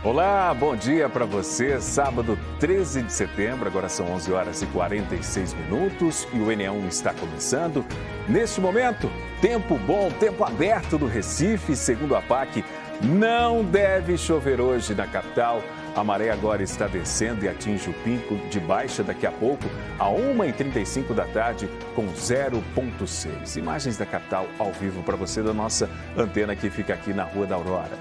Olá, bom dia para você. Sábado 13 de setembro, agora são 11 horas e 46 minutos e o NE1 está começando. Neste momento, tempo bom, tempo aberto no Recife, segundo a PAC, não deve chover hoje na capital. A maré agora está descendo e atinge o pico de baixa daqui a pouco, a 1h35 da tarde, com 0,6. Imagens da capital ao vivo para você da nossa antena que fica aqui na Rua da Aurora.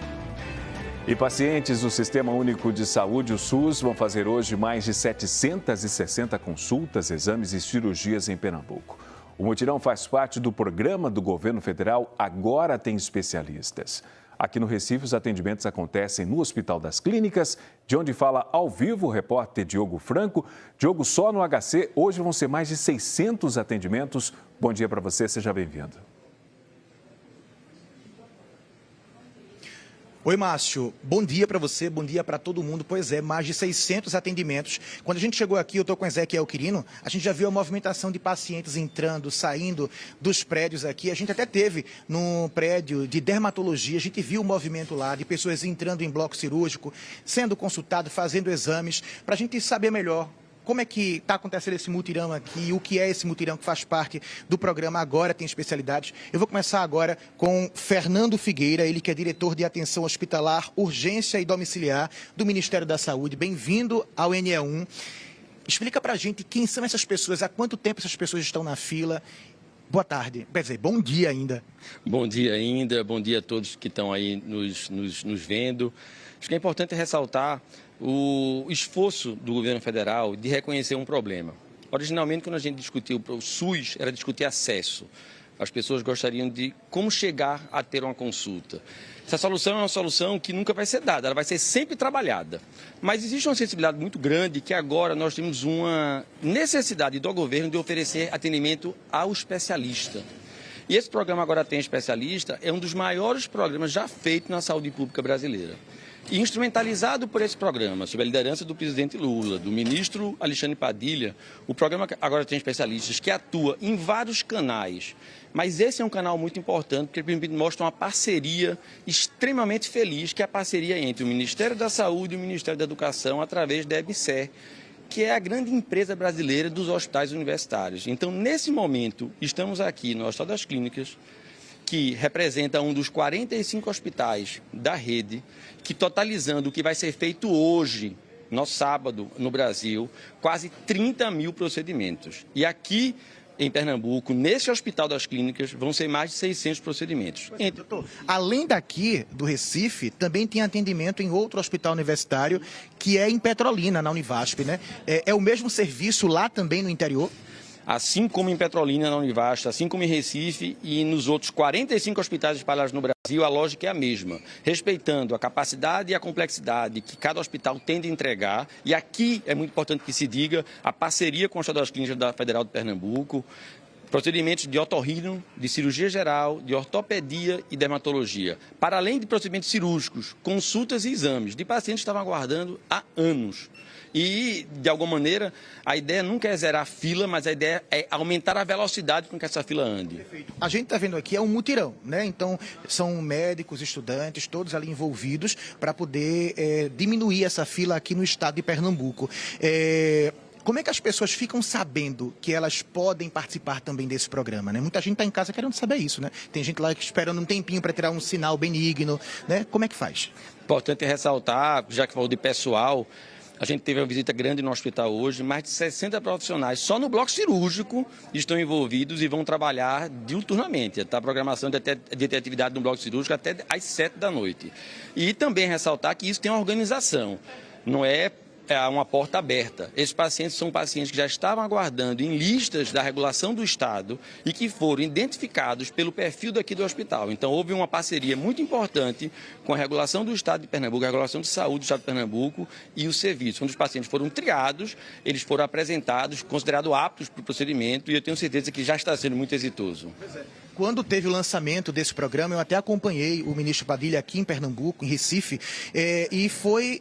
E pacientes do Sistema Único de Saúde, o SUS, vão fazer hoje mais de 760 consultas, exames e cirurgias em Pernambuco. O mutirão faz parte do programa do governo federal Agora Tem Especialistas. Aqui no Recife, os atendimentos acontecem no Hospital das Clínicas, de onde fala ao vivo o repórter Diogo Franco. Diogo, só no HC, hoje vão ser mais de 600 atendimentos. Bom dia para você, seja bem-vindo. Oi, Márcio. Bom dia para você, bom dia para todo mundo. Pois é, mais de 600 atendimentos. Quando a gente chegou aqui, eu estou com o Ezequiel Quirino, a gente já viu a movimentação de pacientes entrando, saindo dos prédios aqui. A gente até teve no prédio de dermatologia, a gente viu o movimento lá de pessoas entrando em bloco cirúrgico, sendo consultado, fazendo exames, para a gente saber melhor como é que está acontecendo esse mutirão aqui, o que é esse mutirão que faz parte do programa Agora Tem Especialidades. Eu vou começar agora com Fernando Figueira, ele que é diretor de Atenção Hospitalar, Urgência e Domiciliar do Ministério da Saúde. Bem-vindo ao NE1. Explica para a gente quem são essas pessoas, há quanto tempo essas pessoas estão na fila. Boa tarde, quer dizer, bom dia ainda. Bom dia ainda, bom dia a todos que estão aí nos vendo. Acho que é importante ressaltar o esforço do governo federal de reconhecer um problema. Originalmente, quando a gente discutiu o SUS, era discutir acesso. As pessoas gostariam de como chegar a ter uma consulta. Essa solução é uma solução que nunca vai ser dada, ela vai ser sempre trabalhada. Mas existe uma sensibilidade muito grande que agora nós temos uma necessidade do governo de oferecer atendimento ao especialista. E esse programa Agora Tem Especialista é um dos maiores programas já feitos na saúde pública brasileira. E instrumentalizado por esse programa, sob a liderança do presidente Lula, do ministro Alexandre Padilha, o programa Agora Tem Especialistas, que atua em vários canais. Mas esse é um canal muito importante, porque ele mostra uma parceria extremamente feliz, que é a parceria entre o Ministério da Saúde e o Ministério da Educação, através da EBSER, que é a grande empresa brasileira dos hospitais universitários. Então, nesse momento, estamos aqui no Hospital das Clínicas, que representa um dos 45 hospitais da rede, que totalizando o que vai ser feito hoje, no sábado, no Brasil, quase 30 mil procedimentos. E aqui, em Pernambuco, nesse Hospital das Clínicas, vão ser mais de 600 procedimentos. Doutor, além daqui do Recife, também tem atendimento em outro hospital universitário, que é em Petrolina, na Univasp, né? É o mesmo serviço lá também no interior? Assim como em Petrolina, na Univasp, assim como em Recife e nos outros 45 hospitais espalhados no Brasil, a lógica é a mesma, respeitando a capacidade e a complexidade que cada hospital tende a entregar. E aqui é muito importante que se diga a parceria com o Hospital das Clínicas da Federal de Pernambuco, procedimentos de otorrino, de cirurgia geral, de ortopedia e dermatologia, para além de procedimentos cirúrgicos, consultas e exames de pacientes que estavam aguardando há anos. E, de alguma maneira, a ideia nunca é zerar a fila, mas a ideia é aumentar a velocidade com que essa fila ande. Perfeito. A gente está vendo aqui é um mutirão, né? Então, são médicos, estudantes, todos ali envolvidos para poder diminuir essa fila aqui no estado de Pernambuco. Como é que as pessoas ficam sabendo que elas podem participar também desse programa, né? Muita gente está em casa querendo saber isso, né? Tem gente lá esperando um tempinho para tirar um sinal benigno, né? Como é que faz? Importante ressaltar, já que falou de pessoal, a gente teve uma visita grande no hospital hoje, mais de 60 profissionais só no bloco cirúrgico estão envolvidos e vão trabalhar diuturnamente. Está a programação de ter atividade no bloco cirúrgico até às 7 da noite. E também ressaltar que isso tem uma organização, não é uma porta aberta. Esses pacientes são pacientes que já estavam aguardando em listas da regulação do Estado e que foram identificados pelo perfil daqui do hospital. Então, houve uma parceria muito importante com a regulação do Estado de Pernambuco, a regulação de saúde do Estado de Pernambuco e o serviço. Quando os pacientes foram triados, eles foram apresentados, considerados aptos para o procedimento e eu tenho certeza que já está sendo muito exitoso. Quando teve o lançamento desse programa, eu até acompanhei o ministro Padilha aqui em Pernambuco, em Recife, e foi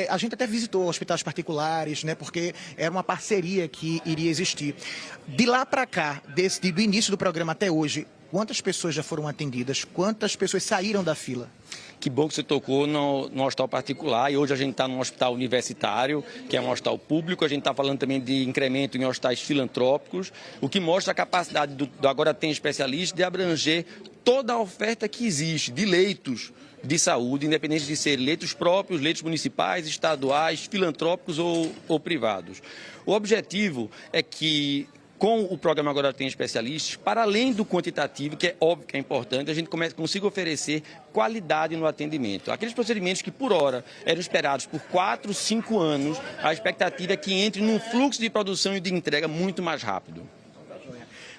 A gente até visitou hospitais particulares, né, porque era uma parceria que iria existir. De lá para cá, do início do programa até hoje, quantas pessoas já foram atendidas? Quantas pessoas saíram da fila? Que bom que você tocou no hospital particular e hoje a gente está num hospital universitário, que é um hospital público. A gente está falando também de incremento em hospitais filantrópicos, o que mostra a capacidade do Agora Tem Especialista de abranger toda a oferta que existe de leitos de saúde, independente de ser leitos próprios, leitos municipais, estaduais, filantrópicos ou privados. O objetivo é que, com o programa Agora Tem Especialistas, para além do quantitativo, que é óbvio que é importante, a gente consiga oferecer qualidade no atendimento. Aqueles procedimentos que, por hora, eram esperados por 4, 5 anos, a expectativa é que entre num fluxo de produção e de entrega muito mais rápido.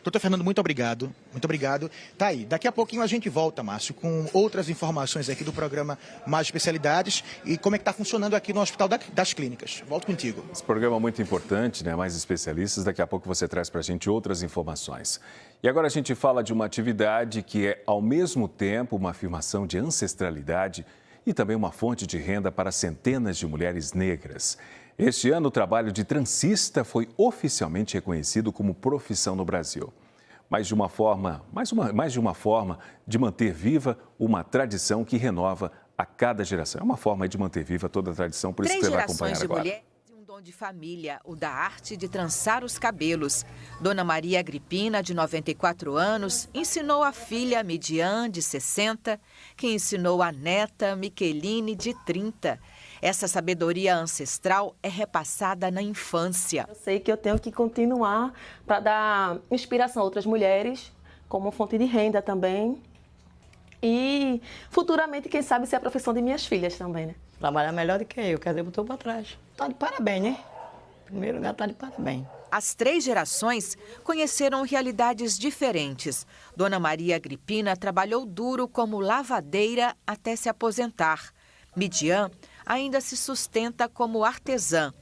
Doutor Fernando, muito obrigado. Muito obrigado. Tá aí. Daqui a pouquinho a gente volta, Márcio, com outras informações aqui do programa Mais Especialidades e como é que está funcionando aqui no Hospital das Clínicas. Volto contigo. Esse programa é muito importante, né? Mais Especialistas. Daqui a pouco você traz para a gente outras informações. E agora a gente fala de uma atividade que é, ao mesmo tempo, uma afirmação de ancestralidade e também uma fonte de renda para centenas de mulheres negras. Este ano, o trabalho de transista foi oficialmente reconhecido como profissão no Brasil. Mais de uma forma de manter viva uma tradição que renova a cada geração. É uma forma de manter viva toda a tradição, por isso que você vai acompanhar agora. 3 gerações de mulheres e um dom de família, o da arte de trançar os cabelos. Dona Maria Agripina, de 94 anos, ensinou a filha Midian, de 60, que ensinou a neta Miqueline, de 30. Essa sabedoria ancestral é repassada na infância. Eu sei que eu tenho que continuar para dar inspiração a outras mulheres, como fonte de renda também. E futuramente, quem sabe, ser a profissão de minhas filhas também, né? Trabalhar melhor do que eu, quer dizer, botou para trás. Tá de parabéns, né? Primeiro lugar, tá de parabéns. As 3 gerações conheceram realidades diferentes. Dona Maria Agripina trabalhou duro como lavadeira até se aposentar. Midian ainda se sustenta como artesã.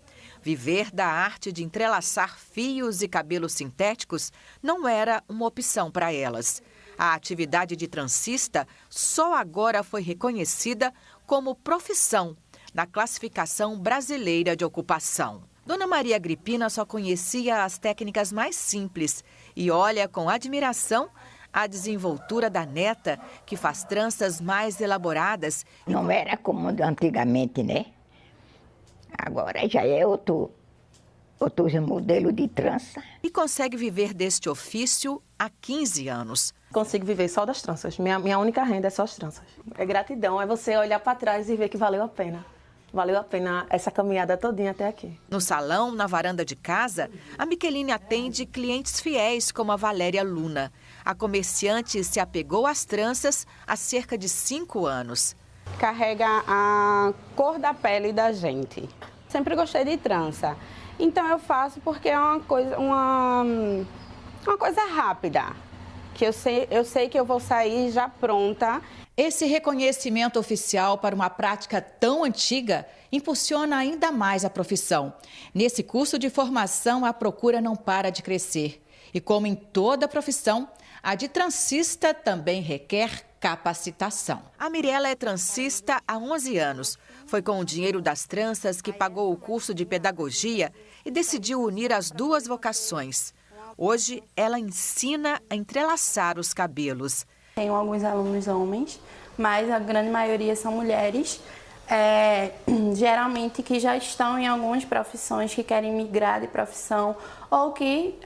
Viver da arte de entrelaçar fios e cabelos sintéticos não era uma opção para elas. A atividade de transista só agora foi reconhecida como profissão na classificação brasileira de ocupação. Dona Maria Agripina só conhecia as técnicas mais simples e olha com admiração a desenvoltura da neta, que faz tranças mais elaboradas. Não era como antigamente, né? Agora já é outro modelo de trança. E consegue viver deste ofício há 15 anos. Consigo viver só das tranças. Minha única renda é só as tranças. É gratidão, é você olhar para trás e ver que valeu a pena. Valeu a pena essa caminhada todinha até aqui. No salão, na varanda de casa, a Miqueline atende clientes fiéis como a Valéria Luna. A comerciante se apegou às tranças há cerca de 5 anos. Carrega a cor da pele da gente. Sempre gostei de trança. Então eu faço porque é uma coisa rápida. Que eu sei que eu vou sair já pronta. Esse reconhecimento oficial para uma prática tão antiga impulsiona ainda mais a profissão. Nesse curso de formação, a procura não para de crescer. E como em toda profissão, a de transista também requer capacitação. A Mirella é transista há 11 anos. Foi com o dinheiro das tranças que pagou o curso de pedagogia e decidiu unir as 2 vocações. Hoje, ela ensina a entrelaçar os cabelos. Tenho alguns alunos homens, mas a grande maioria são mulheres, geralmente que já estão em algumas profissões, que querem migrar de profissão, ou que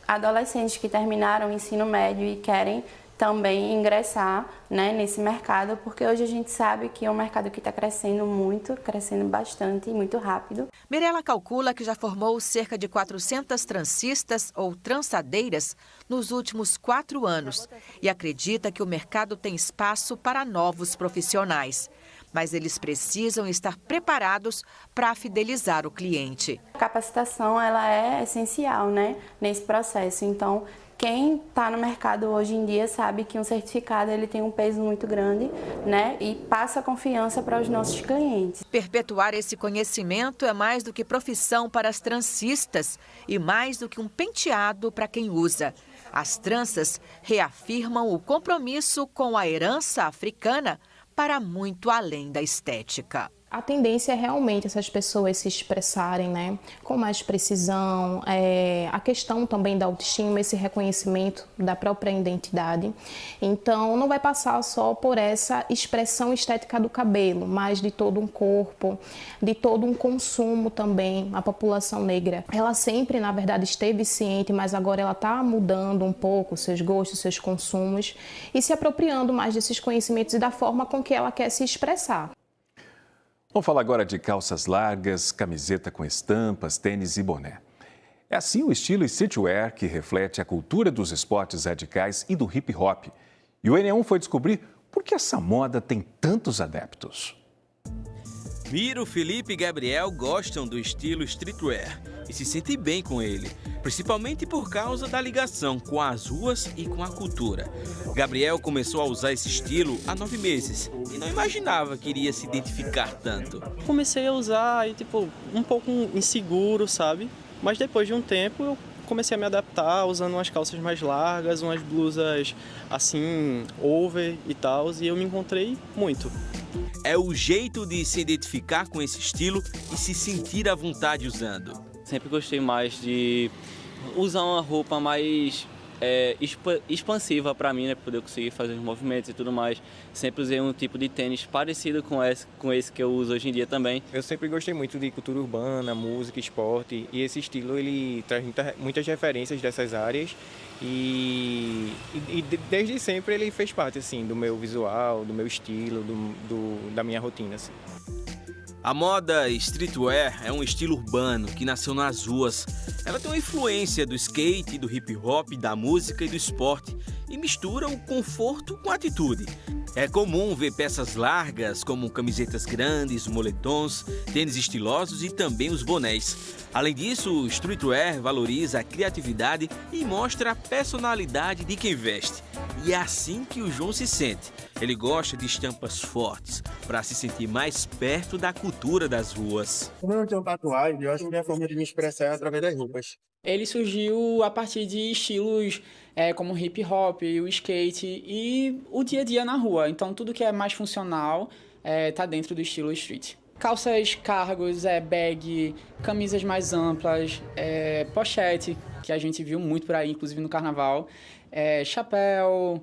adolescentes que terminaram o ensino médio e querem também ingressar, né, nesse mercado, porque hoje a gente sabe que é um mercado que está crescendo muito, crescendo bastante e muito rápido. Mirella calcula que já formou cerca de 400 transistas ou trançadeiras nos últimos 4 anos e acredita que o mercado tem espaço para novos profissionais. Mas eles precisam estar preparados para fidelizar o cliente. A capacitação ela é essencial, né, nesse processo. Então, quem está no mercado hoje em dia sabe que um certificado ele tem um peso muito grande, né, e passa confiança para os nossos clientes. Perpetuar esse conhecimento é mais do que profissão para as transistas e mais do que um penteado para quem usa. As tranças reafirmam o compromisso com a herança africana para muito além da estética. A tendência é realmente essas pessoas se expressarem, né, com mais precisão, a questão também da autoestima, esse reconhecimento da própria identidade. Então, não vai passar só por essa expressão estética do cabelo, mas de todo um corpo, de todo um consumo também. A população negra, ela sempre, na verdade, esteve ciente, mas agora ela está mudando um pouco seus gostos, seus consumos e se apropriando mais desses conhecimentos e da forma com que ela quer se expressar. Vamos falar agora de calças largas, camiseta com estampas, tênis e boné. É assim o estilo streetwear que reflete a cultura dos esportes radicais e do hip hop. E o N1 foi descobrir por que essa moda tem tantos adeptos. Miro, Felipe e Gabriel gostam do estilo streetwear e se sentem bem com ele, principalmente por causa da ligação com as ruas e com a cultura. Gabriel começou a usar esse estilo há 9 meses e não imaginava que iria se identificar tanto. Comecei a usar e, um pouco inseguro, sabe? Mas depois de um tempo eu comecei a me adaptar, usando umas calças mais largas, umas blusas assim, over e tal, e eu me encontrei muito. É o jeito de se identificar com esse estilo e se sentir à vontade usando. Sempre gostei mais de usar uma roupa mais expansiva para mim, né, para poder conseguir fazer os movimentos e tudo mais. Sempre usei um tipo de tênis parecido com esse que eu uso hoje em dia também. Eu sempre gostei muito de cultura urbana, música, esporte, e esse estilo ele traz muitas referências dessas áreas e desde sempre ele fez parte assim do meu visual, do meu estilo, da minha rotina assim. A moda streetwear é um estilo urbano que nasceu nas ruas. Ela tem uma influência do skate, do hip hop, da música e do esporte e mistura o conforto com a atitude. É comum ver peças largas como camisetas grandes, moletons, tênis estilosos e também os bonés. Além disso, o streetwear valoriza a criatividade e mostra a personalidade de quem veste. E é assim que o João se sente. Ele gosta de estampas fortes, para se sentir mais perto da cultura das ruas. Como eu tenho tatuagem, eu acho que a minha forma de me expressar é através das roupas. Ele surgiu a partir de estilos como o hip hop, o skate e o dia a dia na rua. Então tudo que é mais funcional está dentro do estilo street. Calças cargos, bag, camisas mais amplas, pochete, que a gente viu muito por aí, inclusive no carnaval, chapéu,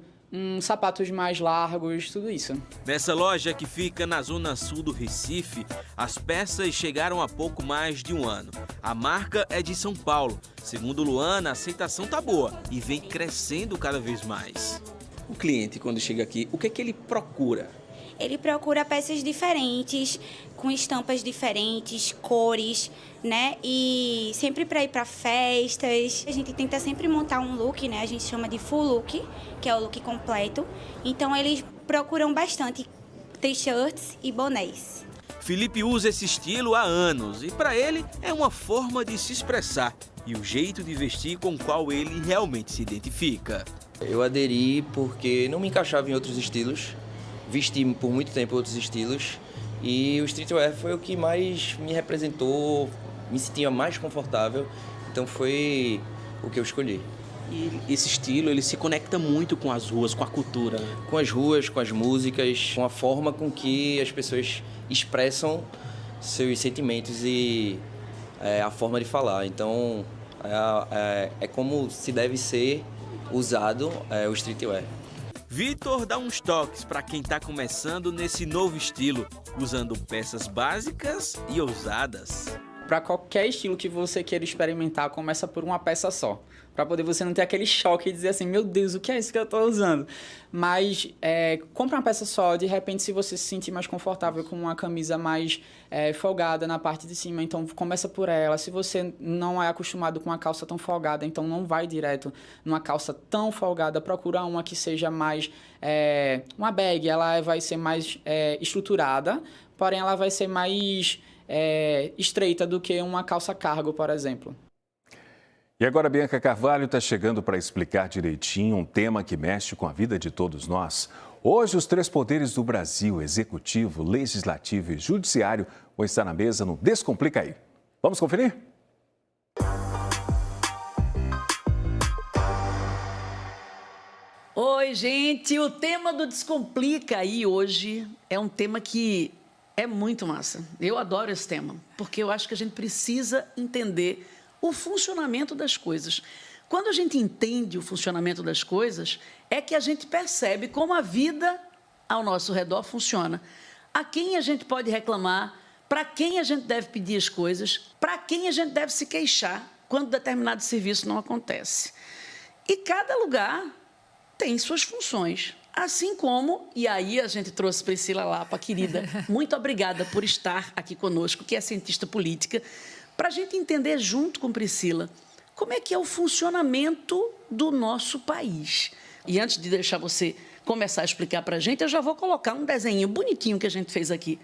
sapatos mais largos, tudo isso. Nessa loja que fica na zona sul do Recife, as peças chegaram há pouco mais de um ano. A marca é de São Paulo. Segundo Luana, a aceitação tá boa e vem crescendo cada vez mais. O cliente, quando chega aqui, o que é que ele procura? Ele procura peças diferentes, com estampas diferentes, cores, né? E sempre para ir para festas. A gente tenta sempre montar um look, né? A gente chama de full look, que é o look completo. Então eles procuram bastante t-shirts e bonés. Felipe usa esse estilo há anos e para ele é uma forma de se expressar e o jeito de vestir com o qual ele realmente se identifica. Eu aderi porque não me encaixava em outros estilos. Vesti por muito tempo outros estilos e o streetwear foi o que mais me representou, me sentia mais confortável, então foi o que eu escolhi. E esse estilo, ele se conecta muito com as ruas, com a cultura. Com as ruas, com as músicas, com a forma com que as pessoas expressam seus sentimentos e a forma de falar. Então, é como se deve ser usado o streetwear. Vitor dá uns toques para quem está começando nesse novo estilo, usando peças básicas e ousadas. Para qualquer estilo que você queira experimentar, começa por uma peça só. Para poder você não ter aquele choque e dizer assim, meu Deus, o que é isso que eu estou usando? Mas compra uma peça só, de repente se você se sentir mais confortável com uma camisa mais folgada na parte de cima, então começa por ela. Se você não é acostumado com uma calça tão folgada, então não vai direto numa calça tão folgada, procura uma que seja mais... uma bag, ela vai ser mais estruturada, porém ela vai ser mais... estreita do que uma calça cargo, por exemplo. E agora a Bianca Carvalho está chegando para explicar direitinho um tema que mexe com a vida de todos nós. Hoje, os 3 poderes do Brasil, executivo, legislativo e judiciário, vão estar na mesa no Descomplica Aí. Vamos conferir? Oi, gente! O tema do Descomplica Aí hoje é um tema que É muito massa. Eu adoro esse tema, porque eu acho que a gente precisa entender o funcionamento das coisas. Quando a gente entende o funcionamento das coisas, é que a gente percebe como a vida ao nosso redor funciona. A quem a gente pode reclamar, para quem a gente deve pedir as coisas, para quem a gente deve se queixar quando determinado serviço não acontece. E cada lugar tem suas funções. Assim como, e aí a gente trouxe Priscila Lapa, querida, muito obrigada por estar aqui conosco, que é cientista política, para a gente entender junto com Priscila como é que é o funcionamento do nosso país. E antes de deixar você começar a explicar para a gente, eu já vou colocar um desenho bonitinho que a gente fez aqui,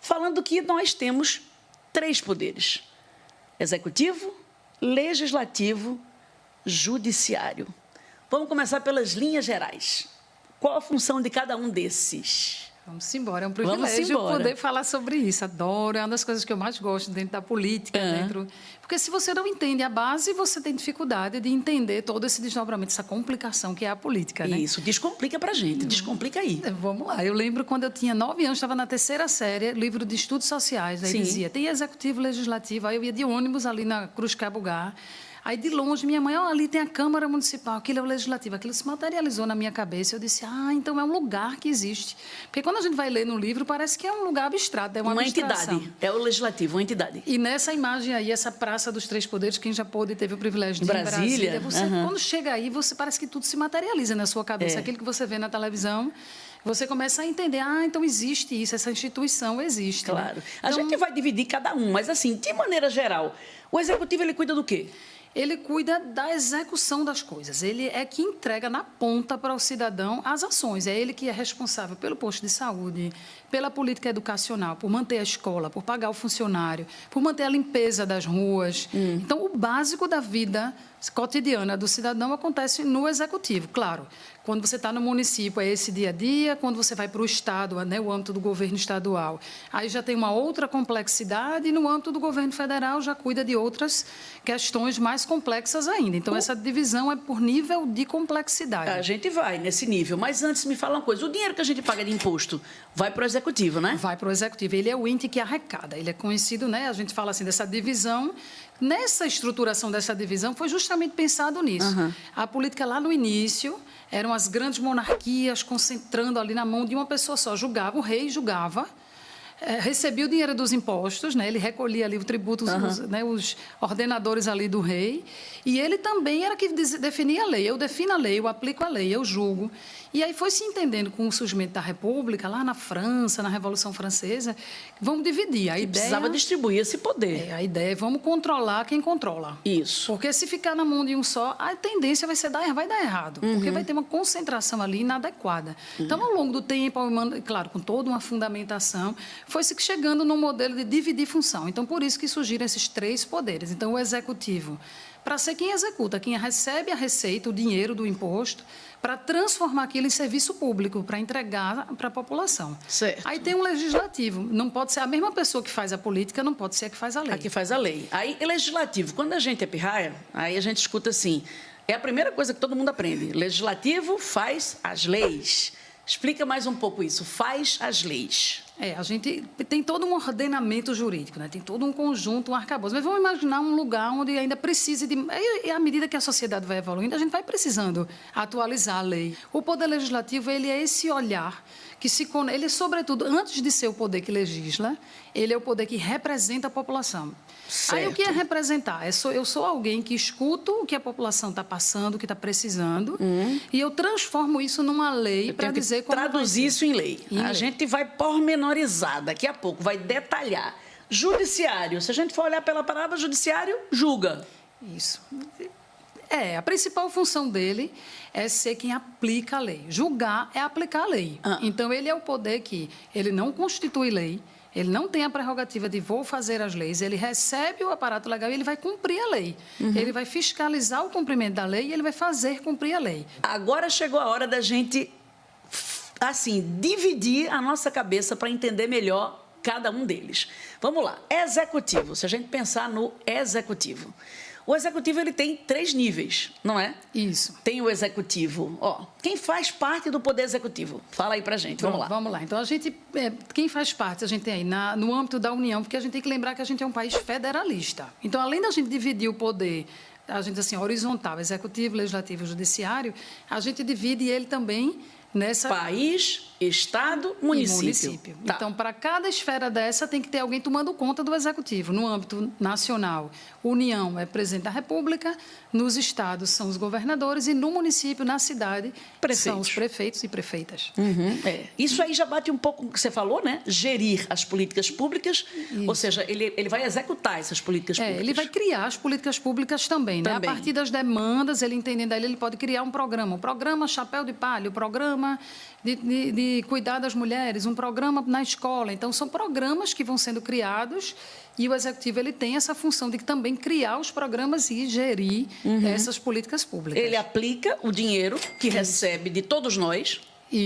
falando que nós temos 3 poderes: executivo, legislativo, judiciário. Vamos começar pelas linhas gerais. Qual a função de cada um desses? Vamos embora, é um privilégio poder falar sobre isso. Adoro, é uma das coisas que eu mais gosto dentro da política. Porque se você não entende a base, você tem dificuldade de entender todo esse desdobramento, essa complicação que é a política. Isso, descomplica pra gente, descomplica aí. Vamos lá, eu lembro quando eu tinha 9 anos, estava na 3ª série, livro de estudos sociais, aí dizia, tem executivo, legislativo, aí eu ia de ônibus ali na Cruz Cabugá. Aí, de longe, minha mãe, ali tem a Câmara Municipal, aquilo é o Legislativo. Aquilo se materializou na minha cabeça. Eu disse, então é um lugar que existe. Porque quando a gente vai ler no livro, parece que é um lugar abstrato, é uma entidade. É o Legislativo, uma entidade. E nessa imagem aí, essa Praça dos 3 Poderes, quem já pôde teve o privilégio de ir em Brasília, você, quando chega aí, você parece que tudo se materializa na sua cabeça. Aquilo que você vê na televisão, você começa a entender, então existe isso, essa instituição existe. Claro. A gente vai dividir cada um, mas assim, de maneira geral, o Executivo, ele cuida do quê? Ele cuida da execução das coisas. Ele é que entrega na ponta para o cidadão as ações. É ele que é responsável pelo posto de saúde, pela política educacional, por manter a escola, por pagar o funcionário, por manter a limpeza das ruas. Então, o básico da vida cotidiana do cidadão acontece no executivo. Claro, quando você está no município, é esse dia a dia. Quando você vai para o Estado, o âmbito do governo estadual, aí já tem uma outra complexidade. E no âmbito do governo federal, já cuida de outras questões mais complexas ainda. Então, essa divisão é por nível de complexidade. A gente vai nesse nível. Mas antes, me fala uma coisa. O dinheiro que a gente paga de imposto vai para o Executivo, né? Vai para o Executivo. Ele é o ente que arrecada. Ele é conhecido, a gente fala assim, dessa divisão. Nessa estruturação dessa divisão, foi justamente pensado nisso. A política, lá no início, eram as grandes monarquias concentrando ali na mão de uma pessoa só. Julgava, o rei julgava, recebia o dinheiro dos impostos, ele recolhia ali o tributo, os ordenadores ali do rei, e ele também era que definia a lei. Eu defino a lei, eu aplico a lei, eu julgo. E aí foi se entendendo com o surgimento da República, lá na França, na Revolução Francesa, vamos dividir. A ideia precisava distribuir esse poder. A ideia é vamos controlar quem controla. Isso. Porque se ficar na mão de um só, a tendência vai dar errado, porque vai ter uma concentração ali inadequada. Então, ao longo do tempo, claro, com toda uma fundamentação, foi-se chegando num modelo de dividir função. Então, por isso que surgiram esses 3 poderes. Então, o Executivo, para ser quem executa, quem recebe a receita, o dinheiro do imposto, para transformar aquilo em serviço público, para entregar para a população. Certo. Aí tem um legislativo. Não pode ser a mesma pessoa que faz a política, não pode ser a que faz a lei. A que faz a lei. Aí, legislativo, quando a gente é pirraia, aí a gente escuta assim, é a primeira coisa que todo mundo aprende. Legislativo faz as leis. Explica mais um pouco isso. Faz as leis. A gente tem todo um ordenamento jurídico, tem todo um conjunto, um arcabouço. Mas vamos imaginar um lugar onde ainda precise de... E à medida que a sociedade vai evoluindo, a gente vai precisando atualizar a lei. O Poder Legislativo, ele é esse olhar que ele é, sobretudo, antes de ser o poder que legisla, ele é o poder que representa a população. Certo. Aí o que é representar? Eu sou alguém que escuto o que a população está passando, o que está precisando, e eu transformo isso numa lei para dizer como traduzir isso em lei. A gente vai pormenorizar, daqui a pouco, vai detalhar. Judiciário, se a gente for olhar pela palavra judiciário, julga. Isso. A principal função dele é ser quem aplica a lei. Julgar é aplicar a lei. Então, ele é o poder que ele não constitui lei, ele não tem a prerrogativa de vou fazer as leis, ele recebe o aparato legal e ele vai cumprir a lei. Ele vai fiscalizar o cumprimento da lei e ele vai fazer cumprir a lei. Agora chegou a hora da gente, assim, dividir a nossa cabeça para entender melhor cada um deles. Vamos lá, executivo, se a gente pensar no executivo. O executivo ele tem 3 níveis, não é? Isso. Tem o executivo, quem faz parte do poder executivo? Fala aí pra gente, vamos lá. Vamos lá. Então, quem faz parte, a gente tem aí no âmbito da União, porque a gente tem que lembrar que a gente é um país federalista. Então, além da gente dividir o poder, a gente assim, horizontal, executivo, legislativo, judiciário, a gente divide ele também nessa... País, Estado, município. Tá. Então, para cada esfera dessa, tem que ter alguém tomando conta do Executivo. No âmbito nacional, União é presidente da República, nos estados são os governadores e no município, na cidade, são os prefeitos e prefeitas. Isso aí já bate um pouco com o que você falou, né? Gerir as políticas públicas, ou seja, ele vai executar essas políticas públicas. Ele vai criar as políticas públicas também, né? A partir das demandas, ele entendendo ali, ele pode criar um programa Chapéu de Palha, o programa de cuidar das mulheres, um programa na escola. Então, são programas que vão sendo criados e o Executivo ele tem essa função de também criar os programas e gerir essas políticas públicas. Ele aplica o dinheiro que recebe de todos nós.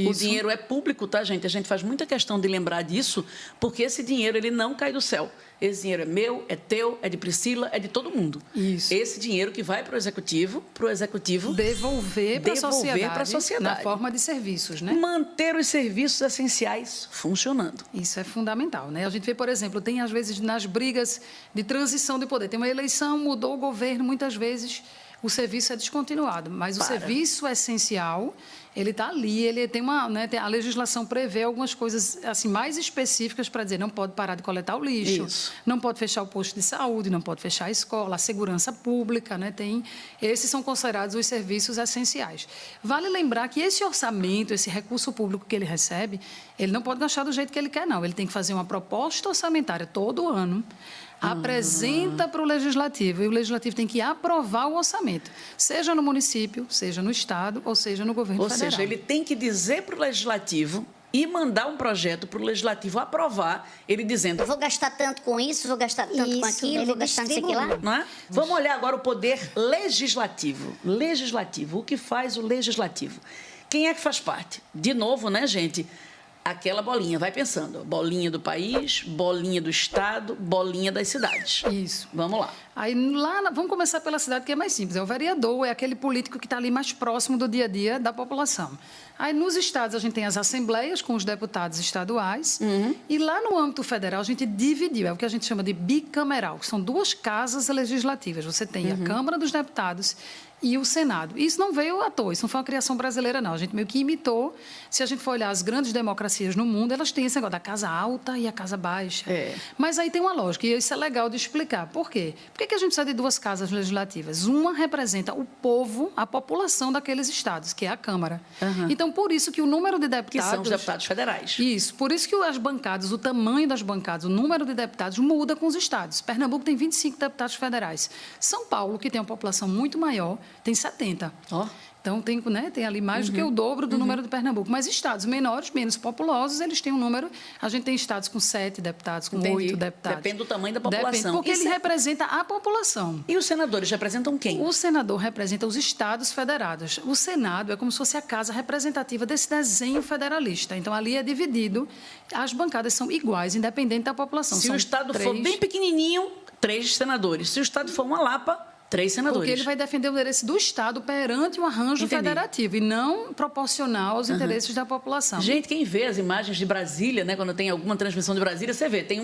O dinheiro é público, tá, gente? A gente faz muita questão de lembrar disso, porque esse dinheiro ele não cai do céu. Esse dinheiro é meu, é teu, é de Priscila, é de todo mundo. Isso. Esse dinheiro que vai para o executivo devolver para a sociedade na forma de serviços, né? Manter os serviços essenciais funcionando. Isso é fundamental, né? A gente vê, por exemplo, tem às vezes nas brigas de transição de poder, tem uma eleição, mudou o governo, muitas vezes o serviço é descontinuado, mas o serviço essencial, ele está ali, ele tem a legislação prevê algumas coisas assim mais específicas para dizer, não pode parar de coletar o lixo, não pode fechar o posto de saúde, não pode fechar a escola, a segurança pública, né? Esses são considerados os serviços essenciais. Vale lembrar que esse orçamento, esse recurso público que ele recebe, ele não pode gastar do jeito que ele quer, não. Ele tem que fazer uma proposta orçamentária todo ano, apresenta para o Legislativo e o Legislativo tem que aprovar o orçamento, seja no município, seja no Estado ou seja no governo federal. Ou seja, ele tem que dizer para o Legislativo e mandar um projeto para o Legislativo aprovar, ele dizendo... Eu vou gastar tanto com isso, vou gastar tanto com aquilo, vou gastar nisso aqui lá. Não é? Vamos olhar agora o poder legislativo. Legislativo, o que faz o Legislativo? Quem é que faz parte? De novo, né, gente? Aquela bolinha, vai pensando. Bolinha do país, bolinha do Estado, bolinha das cidades. Isso. Vamos lá. Aí vamos começar pela cidade, que é mais simples. É o vereador, é aquele político que está ali mais próximo do dia a dia da população. Aí nos estados a gente tem as assembleias com os deputados estaduais. E lá no âmbito federal a gente dividiu, é o que a gente chama de bicameral, que são 2 casas legislativas. Você tem a Câmara dos Deputados e o Senado. Isso não veio à toa, isso não foi uma criação brasileira, não. A gente meio que imitou. Se a gente for olhar as grandes democracias no mundo, elas têm esse negócio da casa alta e a casa baixa. Mas aí tem uma lógica, e isso é legal de explicar. Por quê? Por que a gente precisa de 2 casas legislativas? Uma representa o povo, a população daqueles estados, que é a Câmara. Então, por isso que o número de deputados... Que são os deputados federais. Isso. Por isso que as bancadas, o tamanho das bancadas, o número de deputados muda com os estados. Pernambuco tem 25 deputados federais. São Paulo, que tem uma população muito maior, tem 70. Então, tem ali mais do que o dobro do número de Pernambuco. Mas estados menores, menos populosos, eles têm um número... A gente tem estados com 7 deputados, com 8 deputados. Depende do tamanho da população. Depende, porque ele representa a população. E os senadores representam quem? O senador representa os estados federados. O Senado é como se fosse a casa representativa desse desenho federalista. Então, ali é dividido. As bancadas são iguais, independente da população. Se o estado for bem pequenininho, 3 senadores. Se o estado for uma lapa... 3 senadores. Porque ele vai defender o interesse do Estado perante um arranjo federativo e não proporcional aos interesses da população. Gente, quem vê as imagens de Brasília, né, quando tem alguma transmissão de Brasília, você vê, tem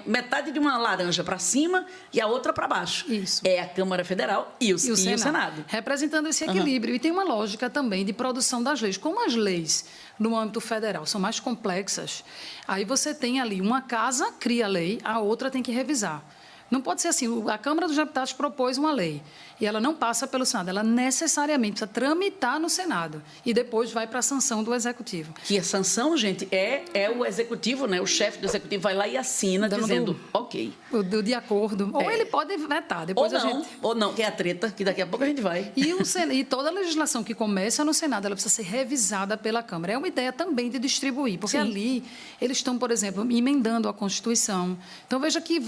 metade de uma laranja para cima e a outra para baixo. Isso. É a Câmara Federal e o Senado. Representando esse equilíbrio. E tem uma lógica também de produção das leis. Como as leis no âmbito federal são mais complexas, aí você tem ali uma casa cria a lei, a outra tem que revisar. Não pode ser assim, a Câmara dos Deputados propôs uma lei e ela não passa pelo Senado, ela necessariamente precisa tramitar no Senado e depois vai para a sanção do Executivo. Que a sanção, gente, é o Executivo, né? O chefe do Executivo vai lá e assina dizendo, ok. De acordo. Ou ele pode vetar. Depois ou não, que é a treta, que daqui a pouco a gente vai. E toda a legislação que começa no Senado, ela precisa ser revisada pela Câmara. É uma ideia também de distribuir, porque ali eles estão, por exemplo, emendando a Constituição. Então, veja que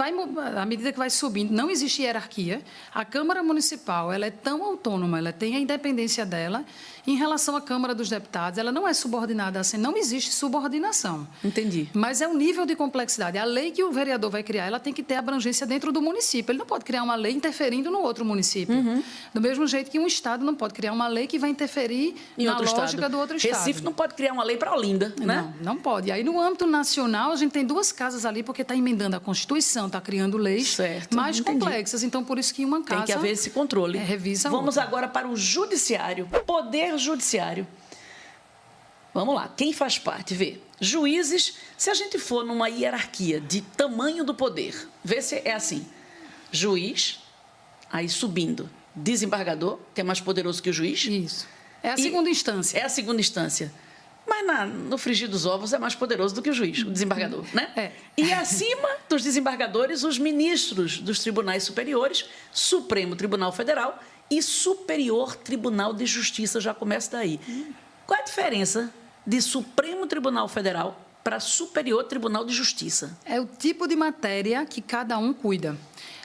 à medida que vai subindo, não existe hierarquia. A Câmara Municipal, ela é tão autônoma, ela tem a independência dela. Em relação à Câmara dos Deputados, ela não é subordinada assim, não existe subordinação. Entendi. Mas é o nível de complexidade. A lei que o vereador vai criar, ela tem que ter abrangência dentro do município. Ele não pode criar uma lei interferindo no outro município. Do mesmo jeito que um Estado não pode criar uma lei que vai interferir na lógica do outro Estado. Recife não pode criar uma lei para Olinda, né? Não pode. Aí, no âmbito nacional, a gente tem 2 casas ali, porque está emendando a Constituição, está criando leis mais complexas. Então, por isso que uma casa... Tem que haver esse controle. Revisa Vamos agora para o Judiciário. Poder Judiciário. Vamos lá. Quem faz parte? Vê. Juízes, se a gente for numa hierarquia de tamanho do poder, vê se é assim. Juiz, aí subindo. Desembargador, que é mais poderoso que o juiz. Isso. É a segunda instância. É a segunda instância. Mas no frigir dos ovos é mais poderoso do que o juiz, o desembargador, né? E acima dos desembargadores, os ministros dos tribunais superiores, Supremo Tribunal Federal e Superior Tribunal de Justiça, já começa daí. Qual é a diferença de Supremo Tribunal Federal para Superior Tribunal de Justiça? É o tipo de matéria que cada um cuida.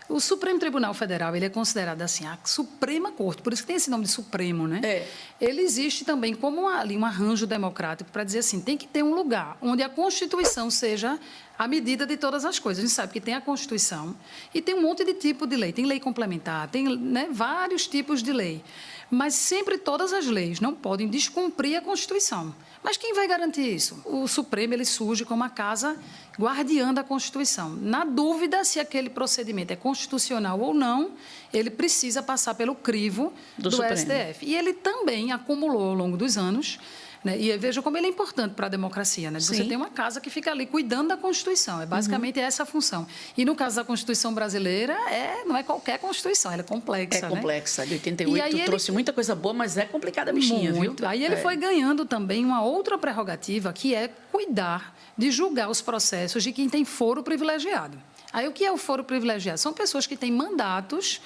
O Supremo Tribunal Federal, ele é considerado assim, a Suprema Corte, por isso que tem esse nome de Supremo, né? Ele existe também como um arranjo democrático para dizer assim, tem que ter um lugar onde a Constituição seja a medida de todas as coisas. A gente sabe que tem a Constituição e tem um monte de tipo de lei. Tem lei complementar, tem, né, vários tipos de lei. Mas sempre todas as leis não podem descumprir a Constituição. Mas quem vai garantir isso? O Supremo, ele surge como a casa guardiã da Constituição. Na dúvida se aquele procedimento é constitucional ou não, ele precisa passar pelo crivo do STF. E ele também acumulou ao longo dos anos, né? E veja como ele é importante para a democracia, né? Você tem uma casa que fica ali cuidando da Constituição. É basicamente essa a função. E no caso da Constituição brasileira, não é qualquer Constituição, ela é complexa. É complexa. De 88 trouxe muita coisa boa, mas é complicada a bichinha, viu? Aí ele foi ganhando também uma outra prerrogativa, que é cuidar de julgar os processos de quem tem foro privilegiado. Aí, o que é o foro privilegiado? São pessoas que têm mandatos...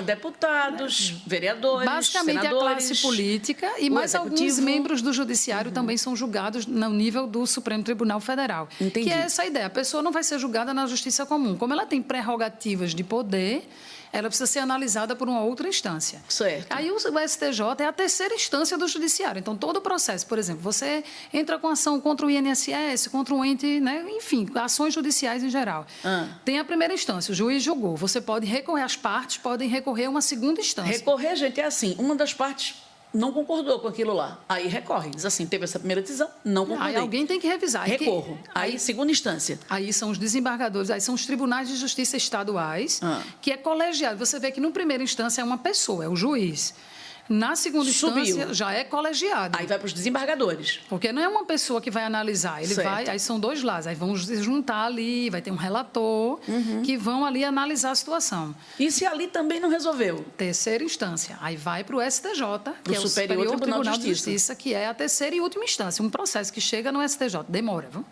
deputados, vereadores, basicamente senadores, a classe política e mais alguns membros do Judiciário também são julgados no nível do Supremo Tribunal Federal. Entendi. Que é essa ideia. A pessoa não vai ser julgada na Justiça Comum. Como ela tem prerrogativas de poder, ela precisa ser analisada por uma outra instância. Certo. Aí o STJ é a terceira instância do Judiciário. Então, todo o processo, por exemplo, você entra com ação contra o INSS, contra um ente, né? Enfim, ações judiciais em geral. Tem a primeira instância, o juiz julgou. Você pode recorrer, as partes podem recorrer a uma segunda instância. Recorrer, gente, é assim, uma das partes não concordou com aquilo lá. Aí recorre. Diz assim, teve essa primeira decisão, não concordei. Aí alguém tem que revisar. Recorro. Aí, segunda instância. Aí são os desembargadores, aí são os tribunais de justiça estaduais, que é colegiado. Você vê que, no primeira instância, é uma pessoa, é o juiz. Na segunda instância, já é colegiado. Aí vai para os desembargadores. Porque não é uma pessoa que vai analisar. Ele vai, aí são 2 lados. Aí vão se juntar ali, vai ter um relator que vão ali analisar a situação. E se ali também não resolveu? Terceira instância. Aí vai para o STJ, que é o Superior Tribunal de Justiça, que é a terceira e última instância. Um processo que chega no STJ. Demora, viu?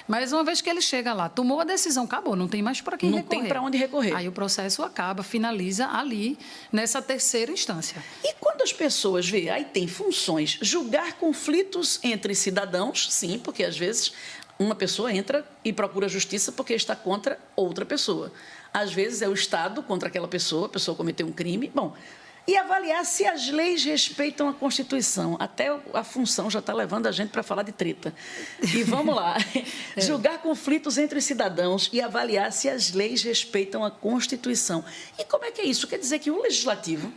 Mas uma vez que ele chega lá, tomou a decisão, acabou, não tem mais para quem recorrer. Não tem para onde recorrer. Aí o processo acaba, finaliza ali, nessa terceira instância. E quando as pessoas veem, aí tem funções, julgar conflitos entre cidadãos, sim, porque às vezes uma pessoa entra e procura justiça porque está contra outra pessoa. Às vezes é o Estado contra aquela pessoa, a pessoa cometeu um crime. Bom, e avaliar se as leis respeitam a Constituição. Até a função já está levando a gente para falar de treta. E vamos lá. Julgar conflitos entre cidadãos e avaliar se as leis respeitam a Constituição. E como é que é isso? Quer dizer que o Legislativo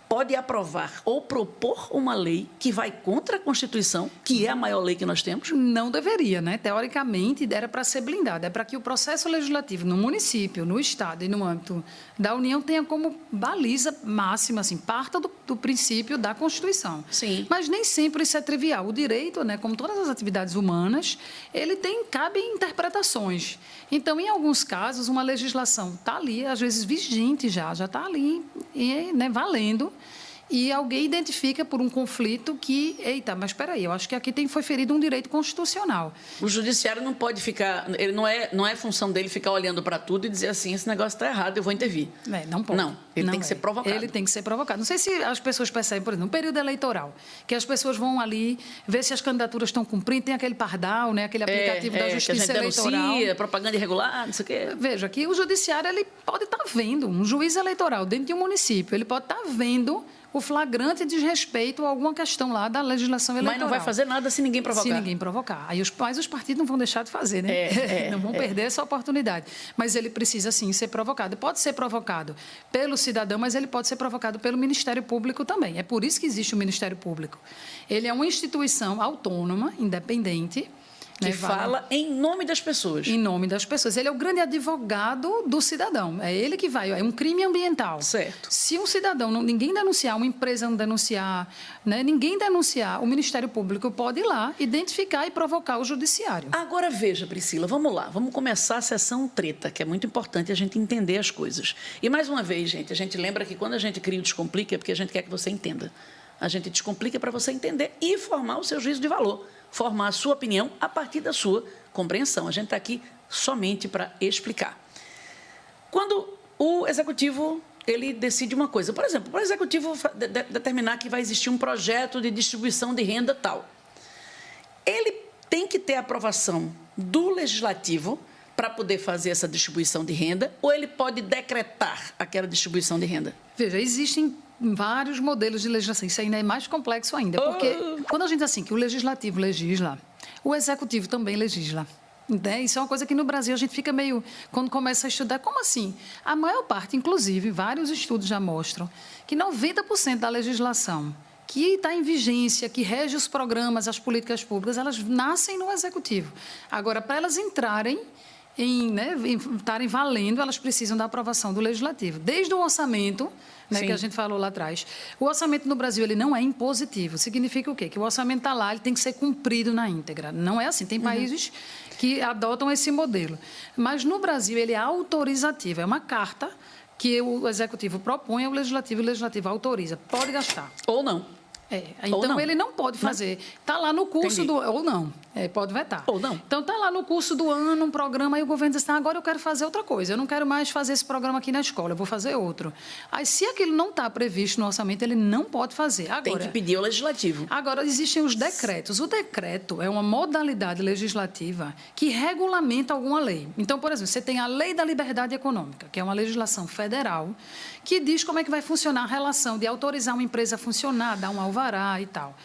pode aprovar ou propor uma lei que vai contra a Constituição, que é a maior lei que nós temos? Não deveria, né? Teoricamente, era para ser blindada. É para que o processo legislativo no município, no Estado e no âmbito da União tenha como baliza máxima, assim, parta do princípio da Constituição. Sim. Mas nem sempre isso é trivial. O direito, né, como todas as atividades humanas, cabe interpretações. Então, em alguns casos, uma legislação está ali, às vezes vigente já está ali, né, valendo. e alguém identifica por um conflito que, eita, mas espera aí, eu acho que aqui foi ferido um direito constitucional. O judiciário não pode ficar, ele não é função dele ficar olhando para tudo e dizer assim, esse negócio está errado, eu vou intervir. Não pode. Não, ele tem que ser provocado. Ele tem que ser provocado. Não sei se as pessoas percebem, por exemplo, no período eleitoral, que as pessoas vão ali ver se as candidaturas estão cumprindo, tem aquele pardal, né, aquele aplicativo da Justiça Eleitoral. Denuncia, propaganda irregular, não sei o quê. Veja, que o judiciário ele pode estar vendo, um juiz eleitoral dentro de um município, ele pode estar vendo o flagrante desrespeito a alguma questão lá da legislação eleitoral. Mas não vai fazer nada se ninguém provocar. Se ninguém provocar. Aí os partidos não vão deixar de fazer, né? Não vão perder essa oportunidade. Mas ele precisa, sim, ser provocado. Pode ser provocado pelo cidadão, mas ele pode ser provocado pelo Ministério Público também. É por isso que existe o Ministério Público. Ele é uma instituição autônoma, independente, que fala em nome das pessoas. Em nome das pessoas. Ele é o grande advogado do cidadão. É ele que vai. É um crime ambiental. Certo. Se um cidadão, ninguém denunciar, uma empresa não denunciar, né, ninguém denunciar, o Ministério Público pode ir lá, identificar e provocar o judiciário. Agora veja, Priscila, vamos lá. Vamos começar a sessão treta, que é muito importante a gente entender as coisas. E mais uma vez, gente, a gente lembra que quando a gente cria o Descomplica é porque a gente quer que você entenda. A gente descomplica para você entender e formar o seu juízo de valor. Formar a sua opinião a partir da sua compreensão. A gente está aqui somente para explicar. Quando o executivo ele decide uma coisa, por exemplo, para o executivo determinar que vai existir um projeto de distribuição de renda tal, ele tem que ter a aprovação do legislativo para poder fazer essa distribuição de renda, ou ele pode decretar aquela distribuição de renda? Veja, existem vários modelos de legislação. Isso ainda é mais complexo ainda, porque quando a gente diz assim, que o legislativo legisla, o executivo também legisla. Né? Isso é uma coisa que no Brasil a gente fica meio, quando começa a estudar, como assim? A maior parte, inclusive, vários estudos já mostram que 90% da legislação que está em vigência, que rege os programas, as políticas públicas, elas nascem no executivo. Agora, para elas entrarem estarem valendo, elas precisam da aprovação do legislativo. Desde o orçamento, né, que a gente falou lá atrás. O orçamento no Brasil ele não é impositivo. Significa o quê? Que o orçamento está lá, ele tem que ser cumprido na íntegra. Não é assim. Tem países que adotam esse modelo. Mas no Brasil ele é autorizativo. É uma carta que o executivo propõe ao legislativo e o legislativo autoriza. Pode gastar. Ou não. Então, ele não pode fazer. Está lá no curso do... Ou não. Pode vetar. Ou não. Então, está lá no curso do ano, um programa, e o governo diz assim, agora eu quero fazer outra coisa. Eu não quero mais fazer esse programa aqui na escola, eu vou fazer outro. Aí, se aquilo não está previsto no orçamento, ele não pode fazer. Agora, tem que pedir ao legislativo. Agora, existem os decretos. O decreto é uma modalidade legislativa que regulamenta alguma lei. Então, por exemplo, você tem a Lei da Liberdade Econômica, que é uma legislação federal, que diz como é que vai funcionar a relação de autorizar uma empresa a funcionar, dar um alvará e tal.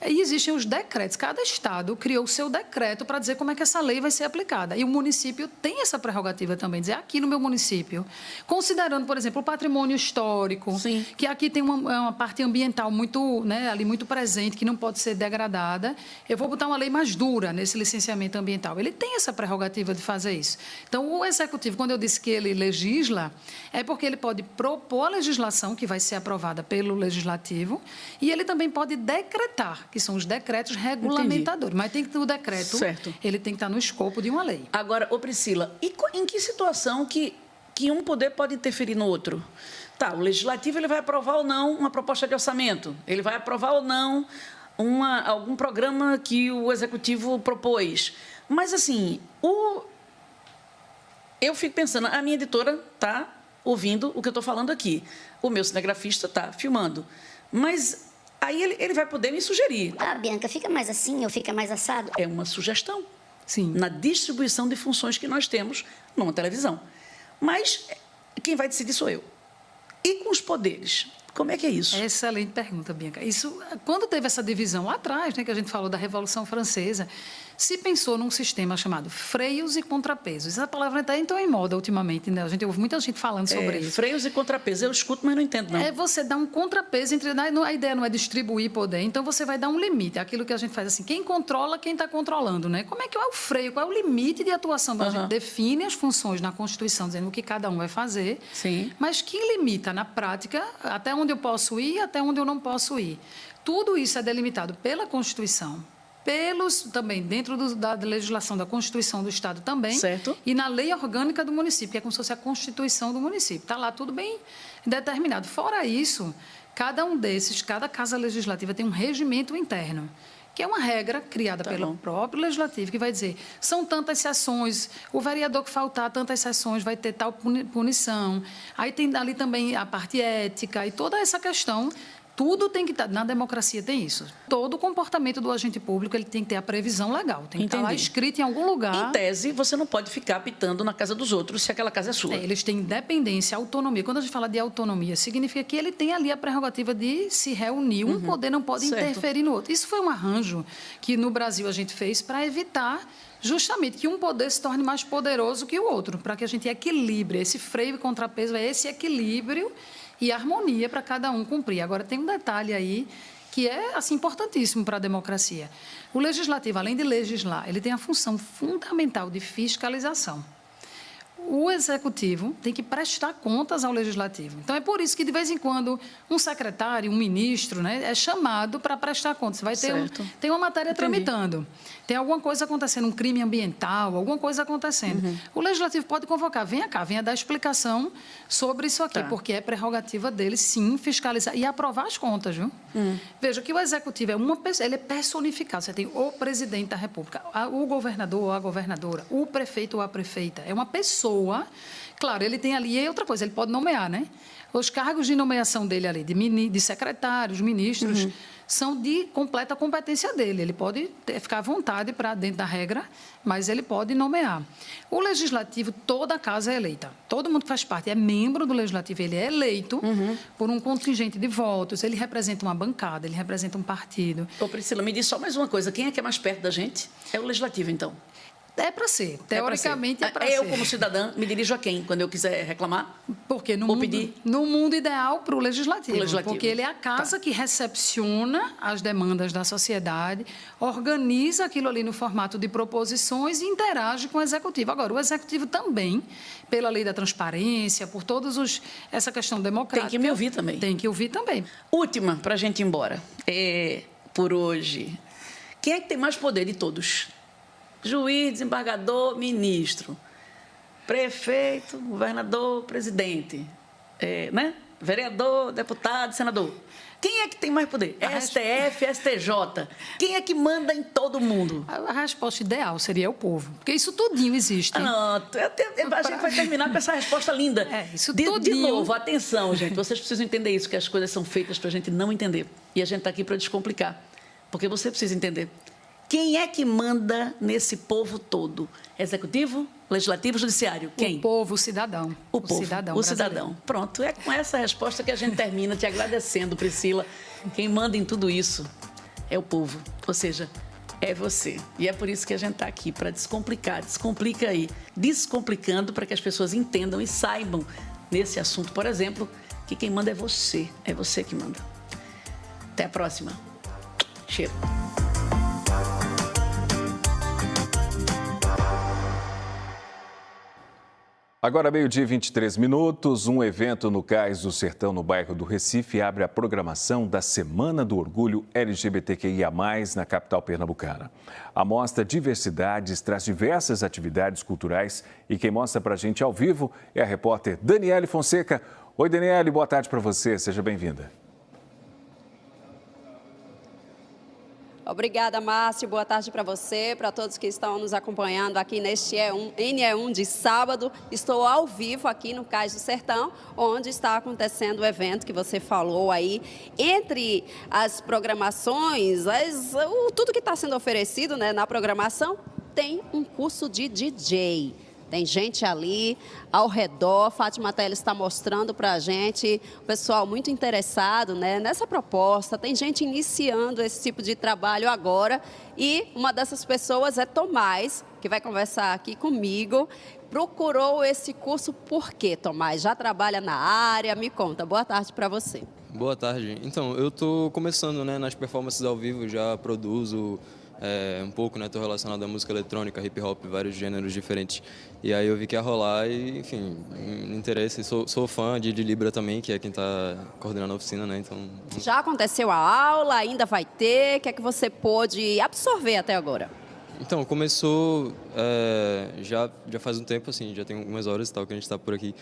E existem os decretos. Cada estado criou o seu decreto para dizer como é que essa lei vai ser aplicada. E o município tem essa prerrogativa também, dizer aqui no meu município, considerando, por exemplo, o patrimônio histórico, que aqui tem uma parte ambiental muito, né, ali muito presente, que não pode ser degradada, eu vou botar uma lei mais dura nesse licenciamento ambiental. Ele tem essa prerrogativa de fazer isso. Então, o executivo, quando eu disse que ele legisla, é porque ele pode propor a legislação que vai ser aprovada pelo legislativo e ele também pode decretar, que são os decretos regulamentadores. Entendi. Mas tem que ter o decreto, ele tem que estar no escopo de uma lei. Agora, Priscila, e em que situação que um poder pode interferir no outro? Tá, o legislativo ele vai aprovar ou não uma proposta de orçamento? Ele vai aprovar ou não algum programa que o executivo propôs? Mas, assim, eu fico pensando, a minha editora está ouvindo o que eu estou falando aqui. O meu cinegrafista está filmando. Mas aí ele vai poder me sugerir. Bianca, fica mais assim ou fica mais assado? É uma sugestão. Sim. Na distribuição de funções que nós temos numa televisão. Mas quem vai decidir sou eu. E com os poderes? Como é que é isso? Excelente pergunta, Bianca. Isso, quando teve essa divisão lá atrás, né, que a gente falou da Revolução Francesa, se pensou num sistema chamado freios e contrapesos. Essa palavra está então em moda ultimamente, né? A gente ouve muita gente falando sobre isso. Freios e contrapesos. Eu escuto, mas não entendo, não. É você dar um contrapeso entre... A ideia não é distribuir poder, então você vai dar um limite. Aquilo que a gente faz assim, quem controla, quem está controlando, né? Como é que é o freio? Qual é o limite de atuação? A gente define as funções na Constituição, dizendo o que cada um vai fazer. Sim. Mas quem limita na prática, até onde eu posso ir e até onde eu não posso ir. Tudo isso é delimitado pela Constituição, também dentro da legislação da Constituição do Estado também, certo. E na lei orgânica do município, que é como se fosse a Constituição do município. Está lá tudo bem determinado. Fora isso, cada um desses, cada casa legislativa tem um regimento interno, que é uma regra criada pelo próprio legislativo, que vai dizer, são tantas sessões, o vereador que faltar tantas sessões vai ter tal punição. Aí tem ali também a parte ética e toda essa questão. Tudo tem que estar... Na democracia tem isso. Todo o comportamento do agente público ele tem que ter a previsão legal. Tem que estar lá escrito em algum lugar. Em tese, você não pode ficar apitando na casa dos outros se aquela casa é sua. Eles têm independência, autonomia. Quando a gente fala de autonomia, significa que ele tem ali a prerrogativa de se reunir. Um poder não pode interferir no outro. Isso foi um arranjo que no Brasil a gente fez para evitar justamente que um poder se torne mais poderoso que o outro, para que a gente equilibre. Esse freio e contrapeso é esse equilíbrio e harmonia para cada um cumprir. Agora, tem um detalhe aí que é assim, importantíssimo para a democracia. O legislativo, além de legislar, ele tem a função fundamental de fiscalização. O executivo tem que prestar contas ao legislativo. Então, é por isso que, de vez em quando, um secretário, um ministro, né, é chamado para prestar contas. Vai ter tem uma matéria tramitando, tem alguma coisa acontecendo, um crime ambiental, alguma coisa acontecendo. O legislativo pode convocar, venha cá, venha dar explicação sobre isso aqui, porque é prerrogativa dele, sim, fiscalizar e aprovar as contas, viu? Veja que o executivo é uma pessoa, ele é personificado. Você tem o presidente da República, o governador ou a governadora, o prefeito ou a prefeita. É uma pessoa. Claro, ele tem ali, e outra coisa, ele pode nomear, né? Os cargos de nomeação dele ali, de secretários, ministros, são de completa competência dele. Ele pode ficar à vontade para dentro da regra, mas ele pode nomear. O legislativo, toda a casa é eleita. Todo mundo que faz parte é membro do legislativo, ele é eleito por um contingente de votos, ele representa uma bancada, ele representa um partido. Ô, Priscila, me diz só mais uma coisa, quem é que é mais perto da gente? É o legislativo, então? É para ser. Teoricamente é para ser. Eu, como cidadã, me dirijo a quem quando eu quiser reclamar? Porque no mundo ideal, para o legislativo. Porque ele é a casa que recepciona as demandas da sociedade, organiza aquilo ali no formato de proposições e interage com o executivo. Agora, o executivo também, pela lei da transparência, por todos essa questão democrática... Tem que me ouvir também. Tem que ouvir também. Última, para a gente ir embora. Por hoje. Quem é que tem mais poder de todos? Juiz, desembargador, ministro, prefeito, governador, presidente, né? Vereador, deputado, senador. Quem é que tem mais poder? STF, STJ. Quem é que manda em todo mundo? A resposta ideal seria o povo, porque isso tudinho existe. A gente vai terminar com essa resposta linda. Isso tudinho. De novo, atenção, gente. Vocês precisam entender isso, que as coisas são feitas para a gente não entender. E a gente está aqui para descomplicar, porque você precisa entender. Quem é que manda nesse povo todo? Executivo, legislativo, judiciário? Quem? O povo, o cidadão. O povo, o cidadão. Pronto, é com essa resposta que a gente termina te agradecendo, Priscila. Quem manda em tudo isso é o povo, ou seja, é você. E é por isso que a gente está aqui, para descomplicar. Descomplica aí, descomplicando para que as pessoas entendam e saibam nesse assunto, por exemplo, que quem manda é você que manda. Até a próxima. Cheiro. Agora, meio-dia e 23 minutos, um evento no Cais do Sertão, no bairro do Recife, abre a programação da Semana do Orgulho LGBTQIA+, na capital pernambucana. A mostra Diversidades traz diversas atividades culturais e quem mostra para a gente ao vivo é a repórter Daniele Fonseca. Oi, Daniele, boa tarde para você, seja bem-vinda. Obrigada, Márcio. Boa tarde para você, para todos que estão nos acompanhando aqui neste NE1 de sábado. Estou ao vivo aqui no Cais do Sertão, onde está acontecendo o evento que você falou aí. Entre as programações, tudo que está sendo oferecido, né, na programação, tem um curso de DJ. Tem gente ali ao redor, Fátima Telles está mostrando para a gente, o pessoal muito interessado, né, nessa proposta. Tem gente iniciando esse tipo de trabalho agora e uma dessas pessoas é Tomás, que vai conversar aqui comigo. Procurou esse curso por quê, Tomás? Já trabalha na área? Me conta. Boa tarde para você. Boa tarde. Então, eu estou começando, né, nas performances ao vivo, já produzo um pouco, né, estou relacionado à música eletrônica, hip hop, vários gêneros diferentes. E aí eu vi que ia rolar e, enfim, interesse. Sou fã de Libra também, que é quem está coordenando a oficina, né, então... Já aconteceu a aula, ainda vai ter? O que é que você pôde absorver até agora? Então, começou já faz um tempo, assim, já tem algumas horas e tal que a gente está por aqui.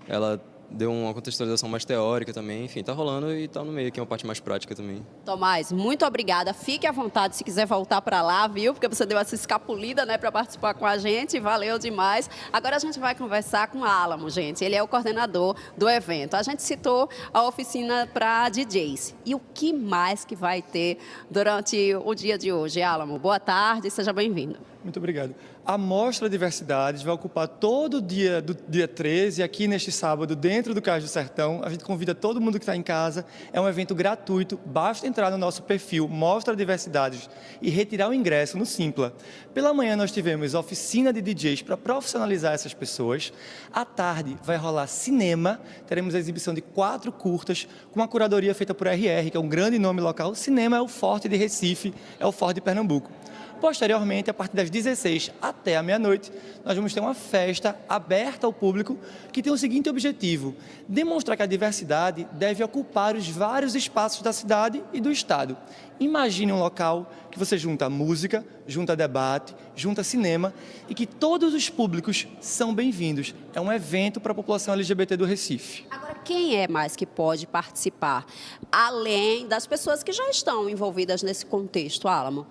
Ela deu uma contextualização mais teórica também. Enfim, tá rolando e tá no meio, que é uma parte mais prática também. Tomás, muito obrigada. Fique à vontade se quiser voltar para lá, viu? Porque você deu essa escapulida, né, para participar com a gente. Valeu demais. Agora a gente vai conversar com o Álamo, gente. Ele é o coordenador do evento. A gente citou a oficina para DJs. E o que mais que vai ter durante o dia de hoje, Álamo? Boa tarde, seja bem-vindo. Muito obrigado. A Mostra Diversidades vai ocupar todo o dia do dia 13, aqui neste sábado, dentro do Cais do Sertão. A gente convida todo mundo que está em casa. É um evento gratuito, basta entrar no nosso perfil Mostra Diversidades e retirar o ingresso no Simpla. Pela manhã nós tivemos oficina de DJs para profissionalizar essas pessoas. À tarde vai rolar cinema, teremos a exibição de 4 curtas, com uma curadoria feita por RR, que é um grande nome local. Cinema é o Forte de Recife, é o Forte de Pernambuco. Posteriormente, a partir das 16 até a meia-noite, nós vamos ter uma festa aberta ao público que tem o seguinte objetivo: demonstrar que a diversidade deve ocupar os vários espaços da cidade e do estado. Imagine um local que você junta música, junta debate, junta cinema e que todos os públicos são bem-vindos. É um evento para a população LGBT do Recife. Agora, quem é mais que pode participar, além das pessoas que já estão envolvidas nesse contexto, Álamo?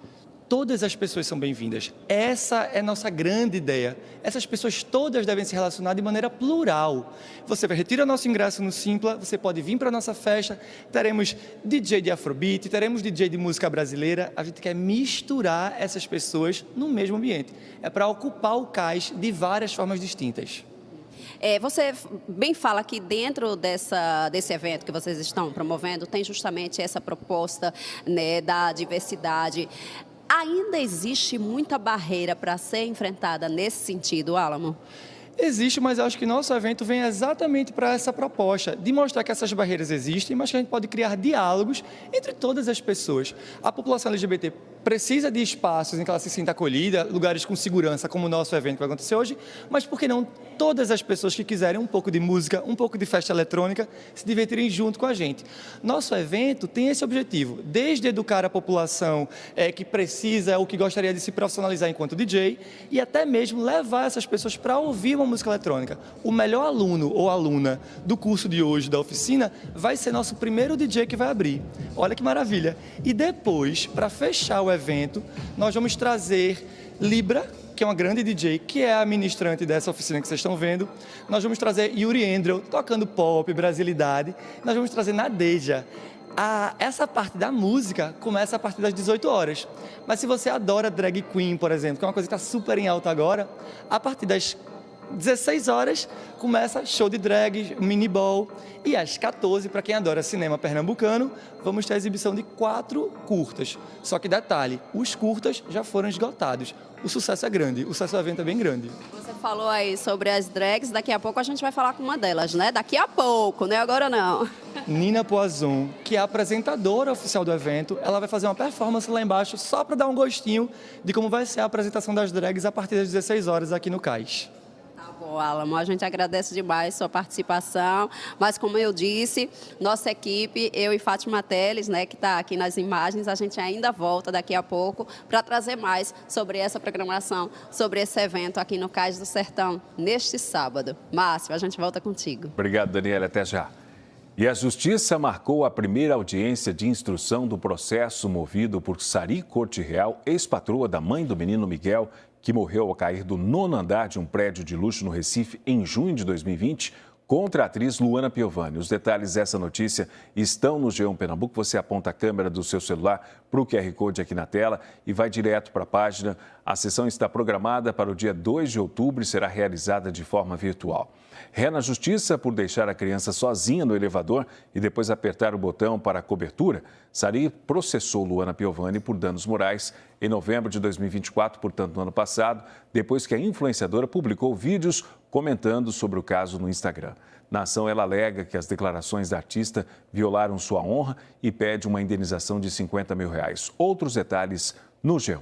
Todas as pessoas são bem-vindas. Essa é a nossa grande ideia. Essas pessoas todas devem se relacionar de maneira plural. Você retira nosso ingresso no Simpla, você pode vir para a nossa festa, teremos DJ de Afrobeat, teremos DJ de música brasileira. A gente quer misturar essas pessoas no mesmo ambiente. É para ocupar o cais de várias formas distintas. Você bem fala que dentro desse evento que vocês estão promovendo, tem justamente essa proposta, né, da diversidade. Ainda existe muita barreira para ser enfrentada nesse sentido, Álamo? Existe, mas eu acho que nosso evento vem exatamente para essa proposta, de mostrar que essas barreiras existem, mas que a gente pode criar diálogos entre todas as pessoas. A população LGBT precisa de espaços em que ela se sinta acolhida, lugares com segurança, como o nosso evento que vai acontecer hoje, mas por que não todas as pessoas que quiserem um pouco de música, um pouco de festa eletrônica, se divertirem junto com a gente. Nosso evento tem esse objetivo, desde educar a população que precisa ou que gostaria de se profissionalizar enquanto DJ, e até mesmo levar essas pessoas para ouvir uma música eletrônica. O melhor aluno ou aluna do curso de hoje, da oficina, vai ser nosso primeiro DJ que vai abrir. Olha que maravilha! E depois, para fechar o evento, nós vamos trazer Libra, que é uma grande DJ, que é a ministrante dessa oficina que vocês estão vendo. Nós vamos trazer Yuri Endrel, tocando pop, brasilidade. Nós vamos trazer Nadeja. Essa parte da música começa a partir das 18 horas. Mas se você adora drag queen, por exemplo, que é uma coisa que está super em alta agora, a partir das 16 horas começa show de drag, mini ball, e às 14, para quem adora cinema pernambucano, vamos ter a exibição de 4 curtas. Só que detalhe, os curtas já foram esgotados. O sucesso é grande, o sucesso do evento é bem grande. Você falou aí sobre as drags, daqui a pouco a gente vai falar com uma delas, né? Daqui a pouco, né? Agora não. Nina Poazon, que é a apresentadora oficial do evento, ela vai fazer uma performance lá embaixo só para dar um gostinho de como vai ser a apresentação das drags a partir das 16 horas aqui no Cais. Bom, Álamo, a gente agradece demais sua participação, mas como eu disse, nossa equipe, eu e Fátima Teles, né, que está aqui nas imagens, a gente ainda volta daqui a pouco para trazer mais sobre essa programação, sobre esse evento aqui no Cais do Sertão, neste sábado. Márcio, a gente volta contigo. Obrigado, Daniela, até já. E a Justiça marcou a primeira audiência de instrução do processo movido por Sari Corte Real, ex-patroa da mãe do menino Miguel, que morreu ao cair do 9º andar de um prédio de luxo no Recife em junho de 2020, contra a atriz Luana Piovani. Os detalhes dessa notícia estão no G1 Pernambuco. Você aponta a câmera do seu celular para o QR Code aqui na tela e vai direto para a página. A sessão está programada para o dia 2 de outubro e será realizada de forma virtual. Ré na Justiça por deixar a criança sozinha no elevador e depois apertar o botão para a cobertura. Sari processou Luana Piovani por danos morais em novembro de 2024, portanto, no ano passado, depois que a influenciadora publicou vídeos comentando sobre o caso no Instagram. Na ação, ela alega que as declarações da artista violaram sua honra e pede uma indenização de R$50 mil. Outros detalhes no G1.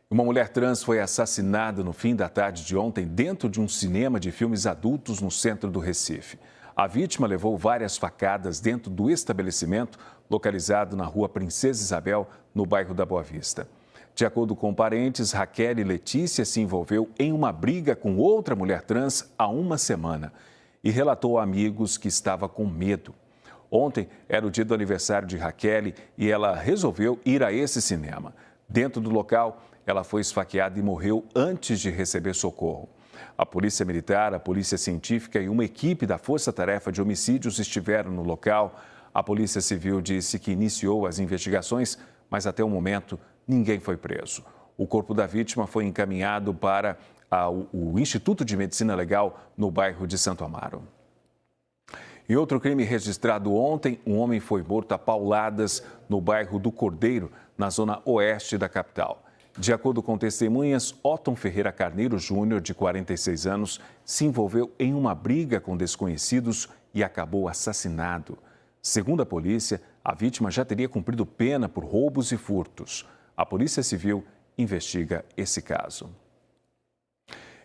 Uma mulher trans foi assassinada no fim da tarde de ontem dentro de um cinema de filmes adultos no centro do Recife. A vítima levou várias facadas dentro do estabelecimento, localizado na rua Princesa Isabel, no bairro da Boa Vista. De acordo com parentes, Raquel e Letícia se envolveu em uma briga com outra mulher trans há uma semana. e relatou a amigos que estava com medo. Ontem era o dia do aniversário de Raquel e ela resolveu ir a esse cinema. Dentro do local, ela foi esfaqueada e morreu antes de receber socorro. A Polícia Militar, a Polícia Científica e uma equipe da Força Tarefa de Homicídios estiveram no local. A Polícia Civil disse que iniciou as investigações, mas até o momento ninguém foi preso. O corpo da vítima foi encaminhado para o Instituto de Medicina Legal no bairro de Santo Amaro. Em outro crime registrado ontem, um homem foi morto a pauladas no bairro do Cordeiro, na zona oeste da capital. De acordo com testemunhas, Otton Ferreira Carneiro Júnior, de 46 anos, se envolveu em uma briga com desconhecidos e acabou assassinado. Segundo a polícia, a vítima já teria cumprido pena por roubos e furtos. A Polícia Civil investiga esse caso.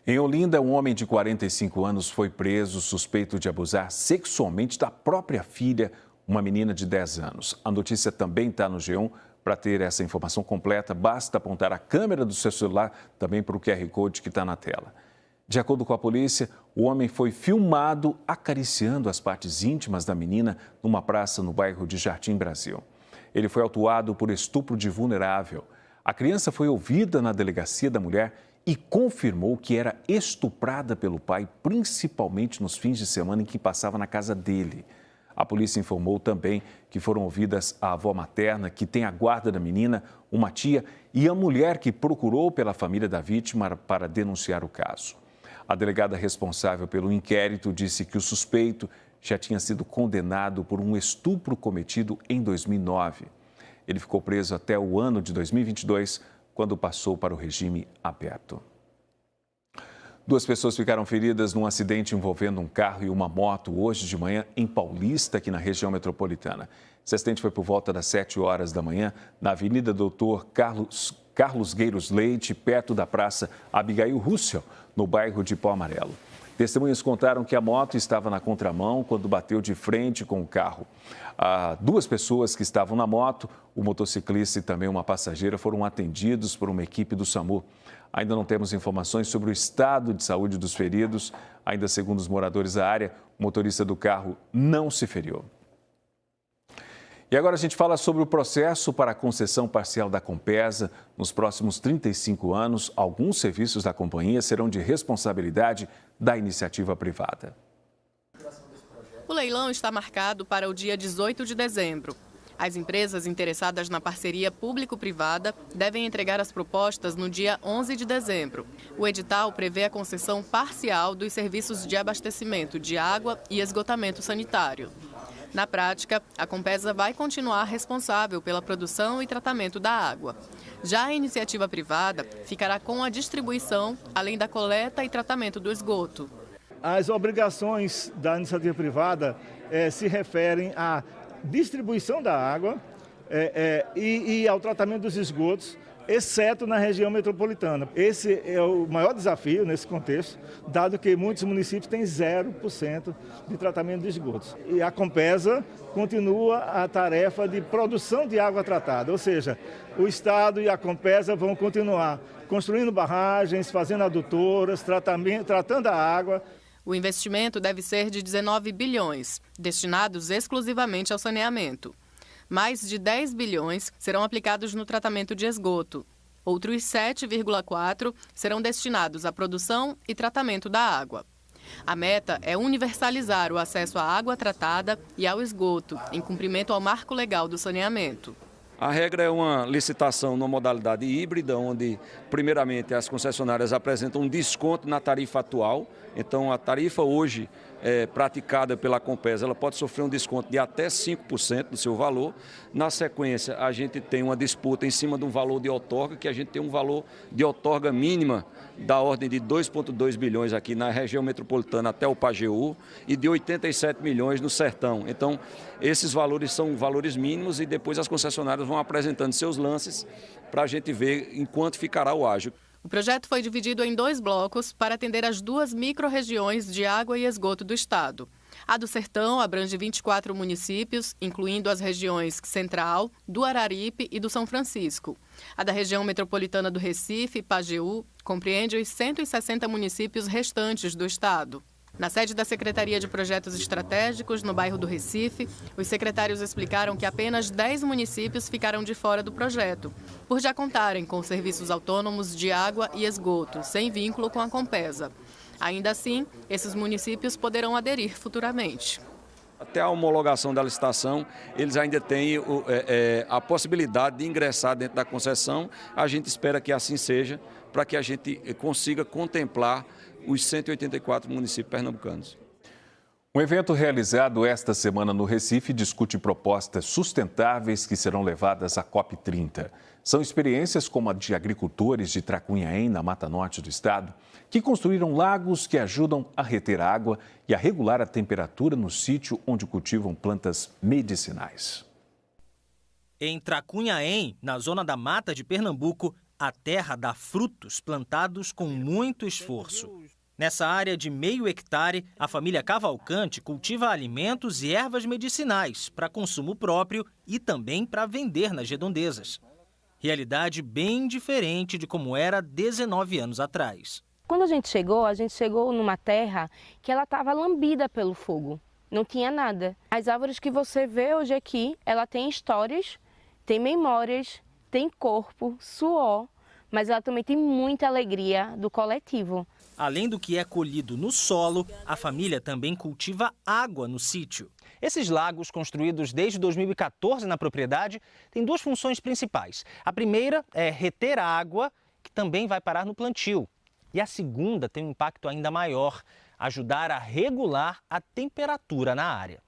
Em Olinda, um homem de 45 anos foi preso suspeito de abusar sexualmente da própria filha, uma menina de 10 anos. A notícia também está no G1. Para ter essa informação completa, basta apontar a câmera do seu celular também para o QR Code que está na tela. De acordo com a polícia, o homem foi filmado acariciando as partes íntimas da menina numa praça no bairro de Jardim Brasil. Ele foi autuado por estupro de vulnerável. A criança foi ouvida na delegacia da mulher e confirmou que era estuprada pelo pai, principalmente nos fins de semana em que passava na casa dele. A polícia informou também que foram ouvidas a avó materna, que tem a guarda da menina, uma tia e a mulher que procurou pela família da vítima para denunciar o caso. A delegada responsável pelo inquérito disse que o suspeito já tinha sido condenado por um estupro cometido em 2009. Ele ficou preso até o ano de 2022, quando passou para o regime aberto. 2 pessoas ficaram feridas num acidente envolvendo um carro e uma moto hoje de manhã em Paulista, aqui na região metropolitana. Esse acidente foi por volta das 7 horas da manhã, na Avenida Doutor Carlos Gueiros Leite, perto da Praça Abigail Russell, no bairro de Pau Amarelo. Testemunhas contaram que a moto estava na contramão quando bateu de frente com o carro. 2 pessoas que estavam na moto, o motociclista e também uma passageira, foram atendidos por uma equipe do SAMU. Ainda não temos informações sobre o estado de saúde dos feridos. Ainda segundo os moradores da área, o motorista do carro não se feriu. E agora a gente fala sobre o processo para a concessão parcial da Compesa. Nos próximos 35 anos, alguns serviços da companhia serão de responsabilidade da iniciativa privada. O leilão está marcado para o dia 18 de dezembro. As empresas interessadas na parceria público-privada devem entregar as propostas no dia 11 de dezembro. O edital prevê a concessão parcial dos serviços de abastecimento de água e esgotamento sanitário. Na prática, a Compesa vai continuar responsável pela produção e tratamento da água. Já a iniciativa privada ficará com a distribuição, além da coleta e tratamento do esgoto. As obrigações da iniciativa privada se referem à distribuição da água e ao tratamento dos esgotos, exceto na região metropolitana. Esse é o maior desafio nesse contexto, dado que muitos municípios têm 0% de tratamento de esgotos. E a Compesa continua a tarefa de produção de água tratada, ou seja, o Estado e a Compesa vão continuar construindo barragens, fazendo adutoras, tratando a água. O investimento deve ser de 19 bilhões, destinados exclusivamente ao saneamento. Mais de 10 bilhões serão aplicados no tratamento de esgoto. Outros 7,4 serão destinados à produção e tratamento da água. A meta é universalizar o acesso à água tratada e ao esgoto, em cumprimento ao marco legal do saneamento. A regra é uma licitação na modalidade híbrida, onde, primeiramente, as concessionárias apresentam um desconto na tarifa atual. Então, a tarifa hoje praticada pela Compesa, ela pode sofrer um desconto de até 5% do seu valor. Na sequência, a gente tem uma disputa em cima de um valor de outorga, que a gente tem um valor de outorga mínima da ordem de 2,2 bilhões aqui na região metropolitana até o Pajeú e de 87 milhões no Sertão. Então, esses valores são valores mínimos e depois as concessionárias vão apresentando seus lances para a gente ver em quanto ficará o ágio. O projeto foi dividido em 2 blocos para atender as 2 micro-regiões de água e esgoto do estado. A do Sertão abrange 24 municípios, incluindo as regiões Central, do Araripe e do São Francisco. A da região metropolitana do Recife, Pajeú, compreende os 160 municípios restantes do estado. Na sede da Secretaria de Projetos Estratégicos, no bairro do Recife, os secretários explicaram que apenas 10 municípios ficaram de fora do projeto, por já contarem com serviços autônomos de água e esgoto, sem vínculo com a Compesa. Ainda assim, esses municípios poderão aderir futuramente. Até a homologação da licitação, eles ainda têm a possibilidade de ingressar dentro da concessão. A gente espera que assim seja, para que a gente consiga contemplar os 184 municípios pernambucanos. Um evento realizado esta semana no Recife discute propostas sustentáveis que serão levadas à COP30. São experiências como a de agricultores de Tracunhaém, na Mata Norte do estado, que construíram lagos que ajudam a reter água e a regular a temperatura no sítio onde cultivam plantas medicinais. Em Tracunhaém, na zona da Mata de Pernambuco, a terra dá frutos plantados com muito esforço. Nessa área de meio hectare, a família Cavalcante cultiva alimentos e ervas medicinais para consumo próprio e também para vender nas redondezas. Realidade bem diferente de como era 19 anos atrás. Quando a gente chegou numa terra que ela estava lambida pelo fogo. Não tinha nada. As árvores que você vê hoje aqui, ela tem histórias, tem memórias, tem corpo, suor, mas ela também tem muita alegria do coletivo. Além do que é colhido no solo, a família também cultiva água no sítio. Esses lagos, construídos desde 2014 na propriedade, têm duas funções principais. A primeira é reter a água, que também vai parar no plantio. E a segunda tem um impacto ainda maior, ajudar a regular a temperatura na área.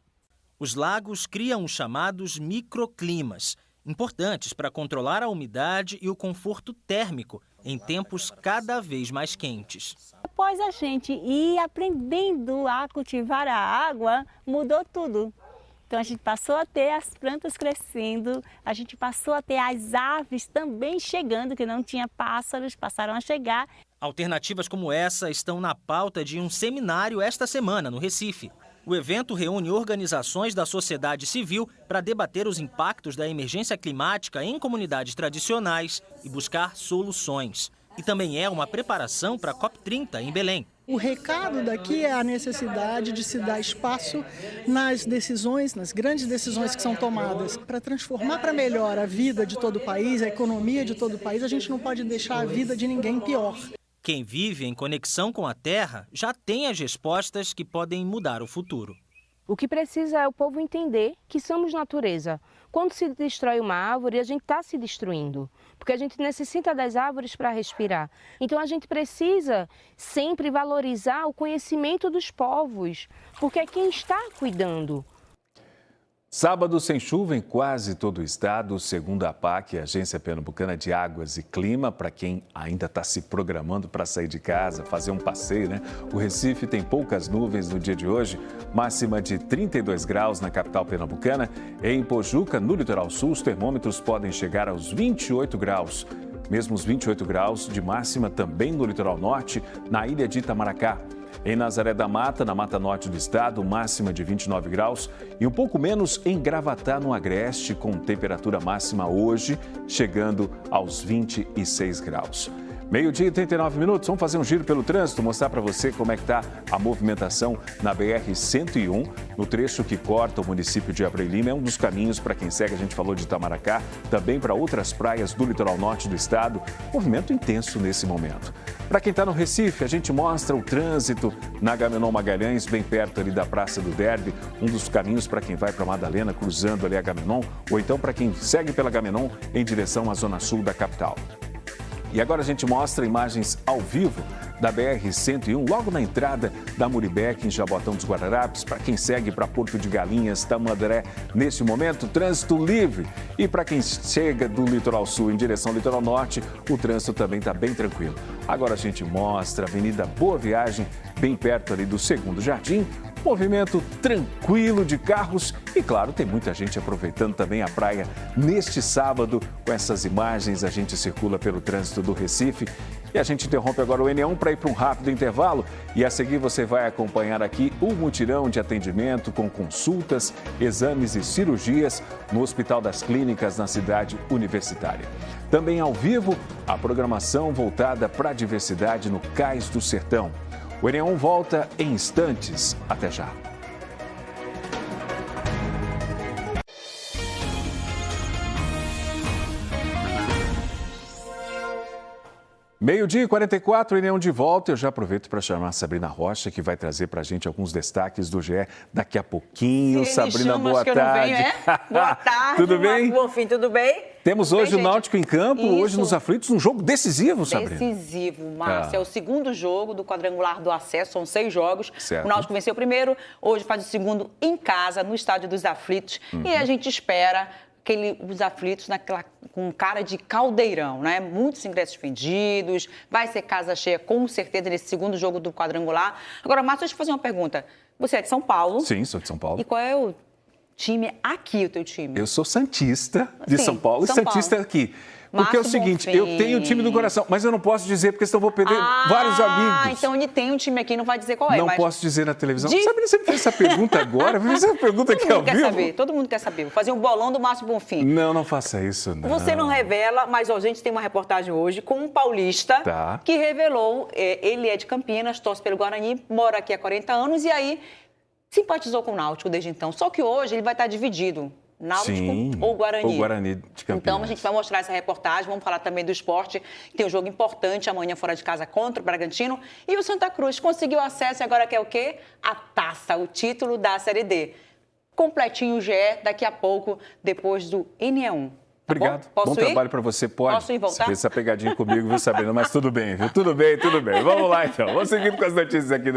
Os lagos criam os chamados microclimas, importantes para controlar a umidade e o conforto térmico em tempos cada vez mais quentes. Após a gente ir aprendendo a cultivar a água, mudou tudo. Então a gente passou a ter as plantas crescendo, a gente passou a ter as aves também chegando, que não tinha pássaros, passaram a chegar. Alternativas como essa estão na pauta de um seminário esta semana no Recife. O evento reúne organizações da sociedade civil para debater os impactos da emergência climática em comunidades tradicionais e buscar soluções. E também é uma preparação para a COP30 em Belém. O recado daqui é a necessidade de se dar espaço nas decisões, nas grandes decisões que são tomadas. Para transformar para melhor a vida de todo o país, a economia de todo o país, a gente não pode deixar a vida de ninguém pior. Quem vive em conexão com a terra já tem as respostas que podem mudar o futuro. O que precisa é o povo entender que somos natureza. Quando se destrói uma árvore, a gente está se destruindo, porque a gente necessita das árvores para respirar. Então a gente precisa sempre valorizar o conhecimento dos povos, porque é quem está cuidando. Sábado sem chuva em quase todo o estado, segundo a APAC, a Agência Pernambucana de Águas e Clima, para quem ainda está se programando para sair de casa, fazer um passeio, né? O Recife tem poucas nuvens no dia de hoje, máxima de 32 graus na capital pernambucana. Em Pojuca, no litoral sul, os termômetros podem chegar aos 28 graus. Mesmo os 28 graus de máxima também no litoral norte, na ilha de Itamaracá. Em Nazaré da Mata, na Mata Norte do estado, máxima de 29 graus e um pouco menos em Gravatá, no Agreste, com temperatura máxima hoje chegando aos 26 graus. Meio-dia e 39 minutos, vamos fazer um giro pelo trânsito, mostrar para você como é que está a movimentação na BR-101, no trecho que corta o município de Abreu Lima. É um dos caminhos para quem segue, a gente falou de Itamaracá, também para outras praias do litoral norte do estado. Movimento intenso nesse momento. Para quem está no Recife, a gente mostra o trânsito na Agamenon Magalhães, bem perto ali da Praça do Derby, um dos caminhos para quem vai para Madalena, cruzando ali a Agamenon, ou então para quem segue pela Agamenon em direção à zona sul da capital. E agora a gente mostra imagens ao vivo da BR-101, logo na entrada da Muribeca, em Jabotão dos Guararapes. Para quem segue para Porto de Galinhas, Tamandaré, neste momento, trânsito livre. E para quem chega do litoral sul em direção ao litoral norte, o trânsito também está bem tranquilo. Agora a gente mostra a Avenida Boa Viagem, bem perto ali do Segundo Jardim. Movimento tranquilo de carros e, claro, tem muita gente aproveitando também a praia neste sábado. Com essas imagens, a gente circula pelo trânsito do Recife e a gente interrompe agora o N1 para ir para um rápido intervalo e a seguir você vai acompanhar aqui o mutirão de atendimento com consultas, exames e cirurgias no Hospital das Clínicas na cidade universitária. Também ao vivo, a programação voltada para a diversidade no Cais do Sertão. O NE1 volta em instantes. Até já. Meio-dia e 44, NE1 de volta. Eu já aproveito para chamar a Sabrina Rocha, que vai trazer para a gente alguns destaques do GE daqui a pouquinho. Sabrina, boa tarde. Boa tarde. Tudo bem? Bonfim, tudo bem? Temos tudo hoje bem, o Náutico em campo, Isso. hoje nos aflitos, um jogo decisivo, Sabrina. Decisivo, Márcio. É o segundo jogo do quadrangular do acesso, são 6 jogos. Certo. O Náutico venceu o primeiro, hoje faz o segundo em casa, no estádio dos aflitos. E a gente espera os aflitos com cara de caldeirão, né? Muitos ingressos vendidos, vai ser casa cheia com certeza nesse segundo jogo do quadrangular. Agora, Márcio, deixa eu fazer uma pergunta. Você é de São Paulo? Sim, sou de São Paulo. E qual é o time aqui, o teu time? Eu sou santista de São Paulo e santista aqui. Porque Márcio é o seguinte, Bonfim. eu tenho o time do coração, mas eu não posso dizer porque senão eu vou perder vários amigos. Então ele tem um time aqui, não vai dizer qual é. Não posso dizer na televisão. Sabrina, você me fez essa pergunta agora? Me fez essa pergunta aqui ao vivo? Todo mundo quer saber. Vou fazer um bolão do Márcio Bonfim. Não faça isso, não. Você não revela, mas a gente tem uma reportagem hoje com um paulista que revelou, ele é de Campinas, torce pelo Guarani, mora aqui há 40 anos e aí simpatizou com o Náutico desde então. Só que hoje ele vai estar dividido. Náutico ou Guarani? Ou Guarani de Campinas. Então, a gente vai mostrar essa reportagem, vamos falar também do esporte, que tem um jogo importante amanhã fora de casa contra o Bragantino. E o Santa Cruz conseguiu acesso e agora quer o quê? A taça, o título da Série D. Completinho o GE, daqui a pouco, depois do NE1. Tá Obrigado. Bom trabalho para você. Posso ir voltar? Você fez essa pegadinha comigo, viu, Sabrina? Mas tudo bem, viu? Tudo bem. Vamos lá, então. Vamos seguindo com as notícias aqui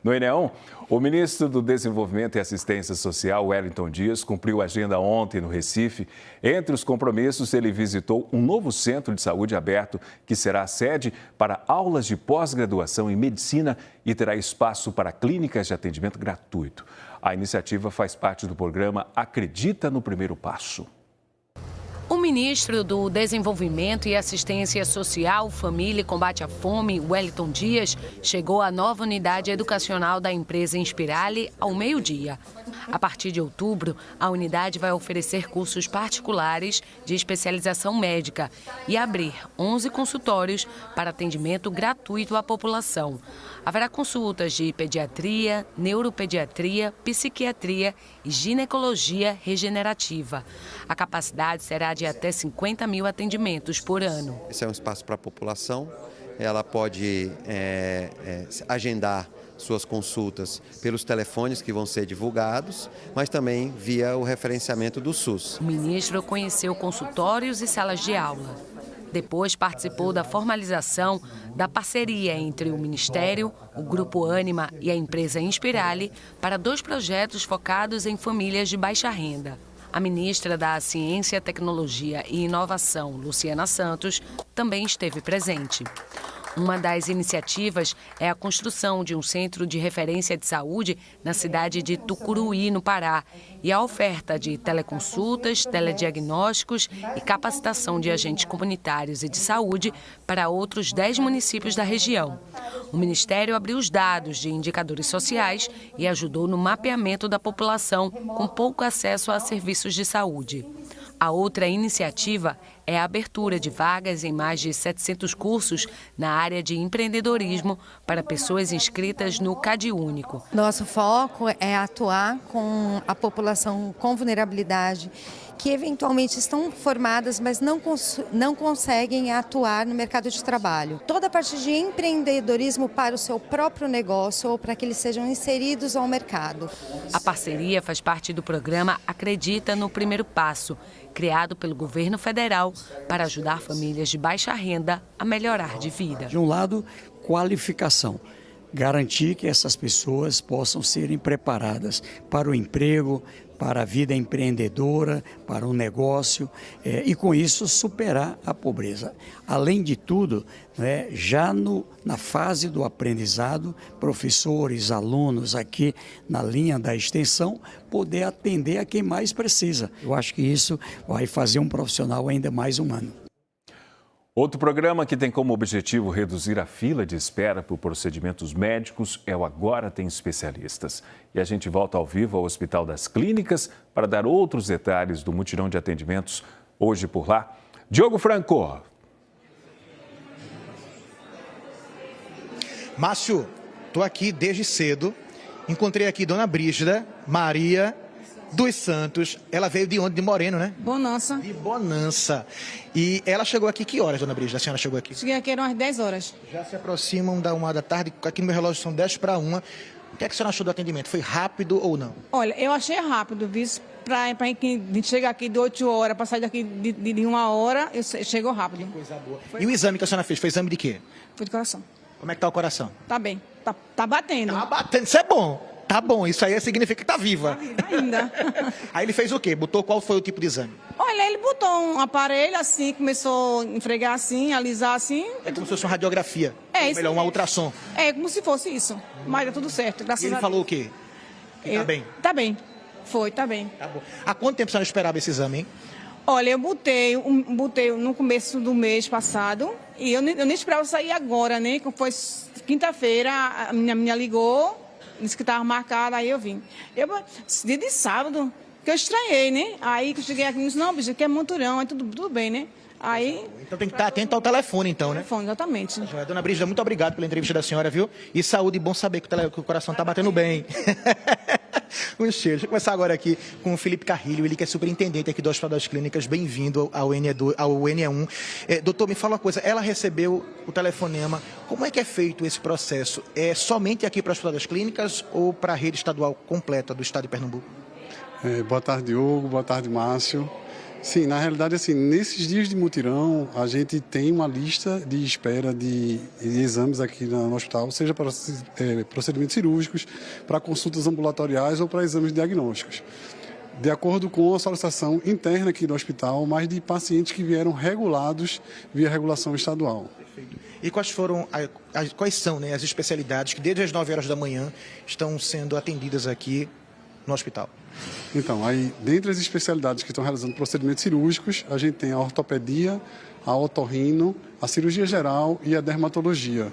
no NE1. O ministro do Desenvolvimento e Assistência Social, Wellington Dias, cumpriu a agenda ontem no Recife. Entre os compromissos, ele visitou um novo centro de saúde aberto que será a sede para aulas de pós-graduação em medicina e terá espaço para clínicas de atendimento gratuito. A iniciativa faz parte do programa Acredita no Primeiro Passo. O ministro do Desenvolvimento e Assistência Social, Família e Combate à Fome, Wellington Dias, chegou à nova unidade educacional da empresa Inspirali ao meio-dia. A partir de outubro, a unidade vai oferecer cursos particulares de especialização médica e abrir 11 consultórios para atendimento gratuito à população. Haverá consultas de pediatria, neuropediatria, psiquiatria e ginecologia regenerativa. A capacidade será de até 50 mil atendimentos por ano. Esse é um espaço para a população, ela pode agendar suas consultas pelos telefones que vão ser divulgados, mas também via o referenciamento do SUS. O ministro conheceu consultórios e salas de aula. Depois participou da formalização da parceria entre o Ministério, o Grupo Ânima e a empresa Inspirali para 2 projetos focados em famílias de baixa renda. A ministra da Ciência, Tecnologia e Inovação, Luciana Santos, também esteve presente. Uma das iniciativas é a construção de um centro de referência de saúde na cidade de Tucuruí, no Pará, e a oferta de teleconsultas, telediagnósticos e capacitação de agentes comunitários e de saúde para outros 10 municípios da região. O Ministério abriu os dados de indicadores sociais e ajudou no mapeamento da população com pouco acesso a serviços de saúde. A outra iniciativa é a abertura de vagas em mais de 700 cursos na área de empreendedorismo para pessoas inscritas no CadÚnico. Nosso foco é atuar com a população com vulnerabilidade, que eventualmente estão formadas, mas não conseguem atuar no mercado de trabalho. Toda a parte de empreendedorismo para o seu próprio negócio ou para que eles sejam inseridos ao mercado. A parceria faz parte do programa Acredita no Primeiro Passo, criado pelo governo federal para ajudar famílias de baixa renda a melhorar de vida. De um lado, qualificação. Garantir que essas pessoas possam serem preparadas para o emprego, para a vida empreendedora, para o negócio e com isso superar a pobreza. Além de tudo, já na fase do aprendizado, professores, alunos aqui na linha da extensão, poder atender a quem mais precisa. Eu acho que isso vai fazer um profissional ainda mais humano. Outro programa que tem como objetivo reduzir a fila de espera por procedimentos médicos é o Agora Tem Especialistas. E a gente volta ao vivo ao Hospital das Clínicas para dar outros detalhes do mutirão de atendimentos hoje por lá. Diogo Franco. Márcio, Estou aqui desde cedo. Encontrei aqui Dona Brígida Maria dos Santos. Ela veio de onde? De Moreno, né? Bonança. De Bonança. E ela chegou aqui que horas, Dona Brígida? A senhora chegou aqui? Cheguei aqui, eram umas 10 horas. Já se aproximam da 1 da tarde. Aqui no meu relógio são 10 para 1. O que é que a senhora achou do atendimento? Foi rápido ou não? Olha, eu achei rápido, viu? Para quem chega aqui de 8 horas, para sair daqui de 1 hora, chegou rápido. Que coisa boa. E o exame que a senhora fez? Foi exame de quê? Foi de coração. Como é que tá o coração? Tá bem. Tá batendo. Tá batendo. Isso é bom. Tá bom. Isso aí significa que tá viva. Tá viva ainda. Aí ele fez o quê? Botou qual foi o tipo de exame? Olha, ele botou um aparelho assim, começou a esfregar assim, alisar assim. É como se fosse uma radiografia. É ou isso. Melhor, uma ultrassom. É, como se fosse isso. Mas deu tudo certo, graças a Deus. E ele falou o quê? Que tá bem? Tá bem. Tá bem. Tá bom. Há quanto tempo a senhora esperava esse exame, hein? Olha, eu botei no começo do mês passado e eu nem esperava sair agora, né? Foi quinta-feira, a minha ligou, disse que estava marcada, aí eu vim. Dia de sábado, que eu estranhei, né? Aí que eu cheguei aqui e disse, não, bicho, aqui é Monturão, aí tudo bem, né? Aí... Então tem que estar atento ao telefone, então, né? Telefone, exatamente. Dona Brígida, muito obrigado pela entrevista da senhora, viu? E saúde, bom saber que o coração tá batendo bem. Um cheiro. Deixa eu começar agora aqui com o Felipe Carrilho, ele que é superintendente aqui do Hospital das Clínicas. Bem-vindo ao NE1. Doutor, me fala uma coisa, ela recebeu o telefonema. Como é que é feito esse processo? É somente aqui para o Hospital das Clínicas ou para a rede estadual completa do estado de Pernambuco? Boa tarde, Hugo. Boa tarde, Márcio. Sim, na realidade, assim, nesses dias de mutirão, a gente tem uma lista de espera de exames aqui no hospital, seja para procedimentos cirúrgicos, para consultas ambulatoriais ou para exames diagnósticos. De acordo com a solicitação interna aqui do hospital, mais de pacientes que vieram regulados via regulação estadual. Perfeito. E quais são, né, as especialidades que desde as 9 horas da manhã estão sendo atendidas aqui no hospital? Então, aí, dentre as especialidades que estão realizando procedimentos cirúrgicos, a gente tem a ortopedia, a otorrino, a cirurgia geral e a dermatologia.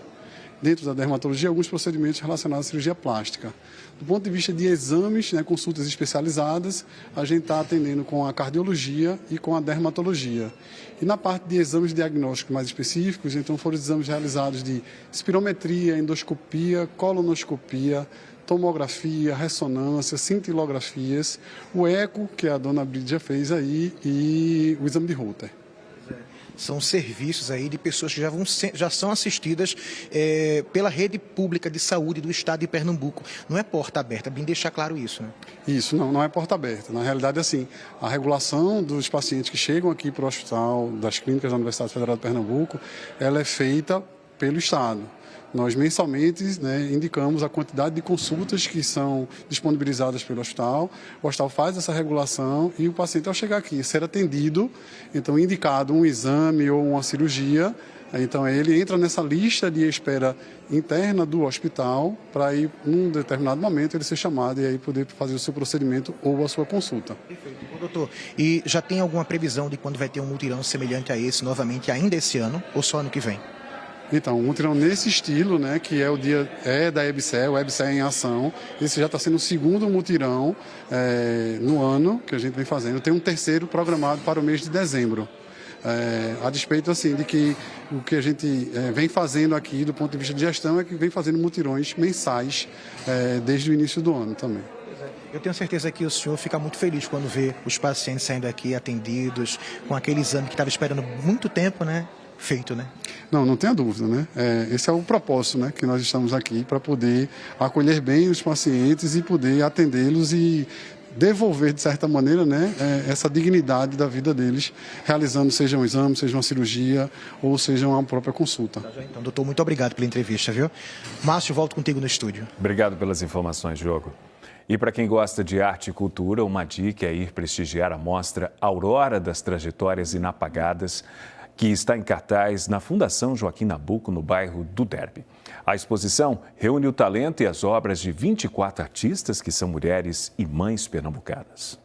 Dentro da dermatologia, alguns procedimentos relacionados à cirurgia plástica. Do ponto de vista de exames, né, consultas especializadas, a gente está atendendo com a cardiologia e com a dermatologia. E na parte de exames diagnósticos mais específicos, então foram exames realizados de espirometria, endoscopia, colonoscopia, tomografia, ressonância, cintilografias, o eco, que a dona Brígida fez aí, e o exame de Holter. São serviços aí de pessoas que já são assistidas pela rede pública de saúde do estado de Pernambuco. Não é porta aberta, bem deixar claro isso, né? Isso, não é porta aberta. Na realidade, assim, a regulação dos pacientes que chegam aqui para o hospital das clínicas da Universidade Federal de Pernambuco, ela é feita pelo estado. Nós mensalmente, né, indicamos a quantidade de consultas que são disponibilizadas pelo hospital. O hospital faz essa regulação e o paciente, ao chegar aqui, ser atendido, então indicado um exame ou uma cirurgia, então ele entra nessa lista de espera interna do hospital para ir, num determinado momento, ele ser chamado e aí poder fazer o seu procedimento ou a sua consulta. Perfeito. Bom, doutor, e já tem alguma previsão de quando vai ter um mutirão semelhante a esse novamente ainda esse ano ou só ano que vem? Então, um mutirão nesse estilo, né, que é o dia da EBSE, o EBSE em ação. Esse já está sendo o segundo mutirão no ano que a gente vem fazendo. Tem um terceiro programado para o mês de dezembro. A despeito, assim, de que o que a gente vem fazendo aqui, do ponto de vista de gestão, é que vem fazendo mutirões mensais desde o início do ano também. Eu tenho certeza que o senhor fica muito feliz quando vê os pacientes saindo aqui atendidos com aquele exame que estava esperando muito tempo, né? Feito, né? Não tenha dúvida, né? Esse é o propósito, né, que nós estamos aqui para poder acolher bem os pacientes e poder atendê-los e devolver, de certa maneira, né, essa dignidade da vida deles, realizando seja um exame, seja uma cirurgia ou seja uma própria consulta. Então, doutor, muito obrigado pela entrevista, viu? Márcio, volto contigo no estúdio. Obrigado pelas informações, Diogo. E para quem gosta de arte e cultura, uma dica é ir prestigiar a mostra Aurora das Trajetórias Inapagadas, que está em cartaz na Fundação Joaquim Nabuco, no bairro do Derby. A exposição reúne o talento e as obras de 24 artistas que são mulheres e mães pernambucanas.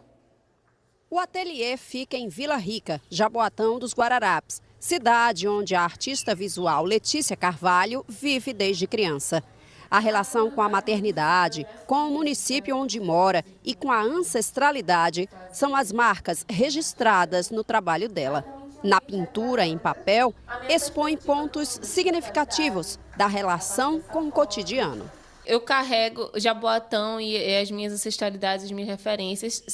O ateliê fica em Vila Rica, Jaboatão dos Guararapes, cidade onde a artista visual Letícia Carvalho vive desde criança. A relação com a maternidade, com o município onde mora e com a ancestralidade são as marcas registradas no trabalho dela. Na pintura em papel, expõe pontos significativos da relação com o cotidiano. Eu carrego Jaboatão e as minhas ancestralidades, as minhas referências,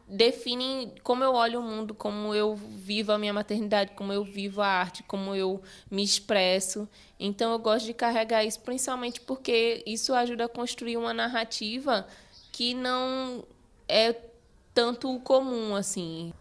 definem como eu olho o mundo, como eu vivo a minha maternidade, como eu vivo a arte, como eu me expresso. Então, eu gosto de carregar isso, principalmente porque isso ajuda a construir uma narrativa que não é tanto comum, assim.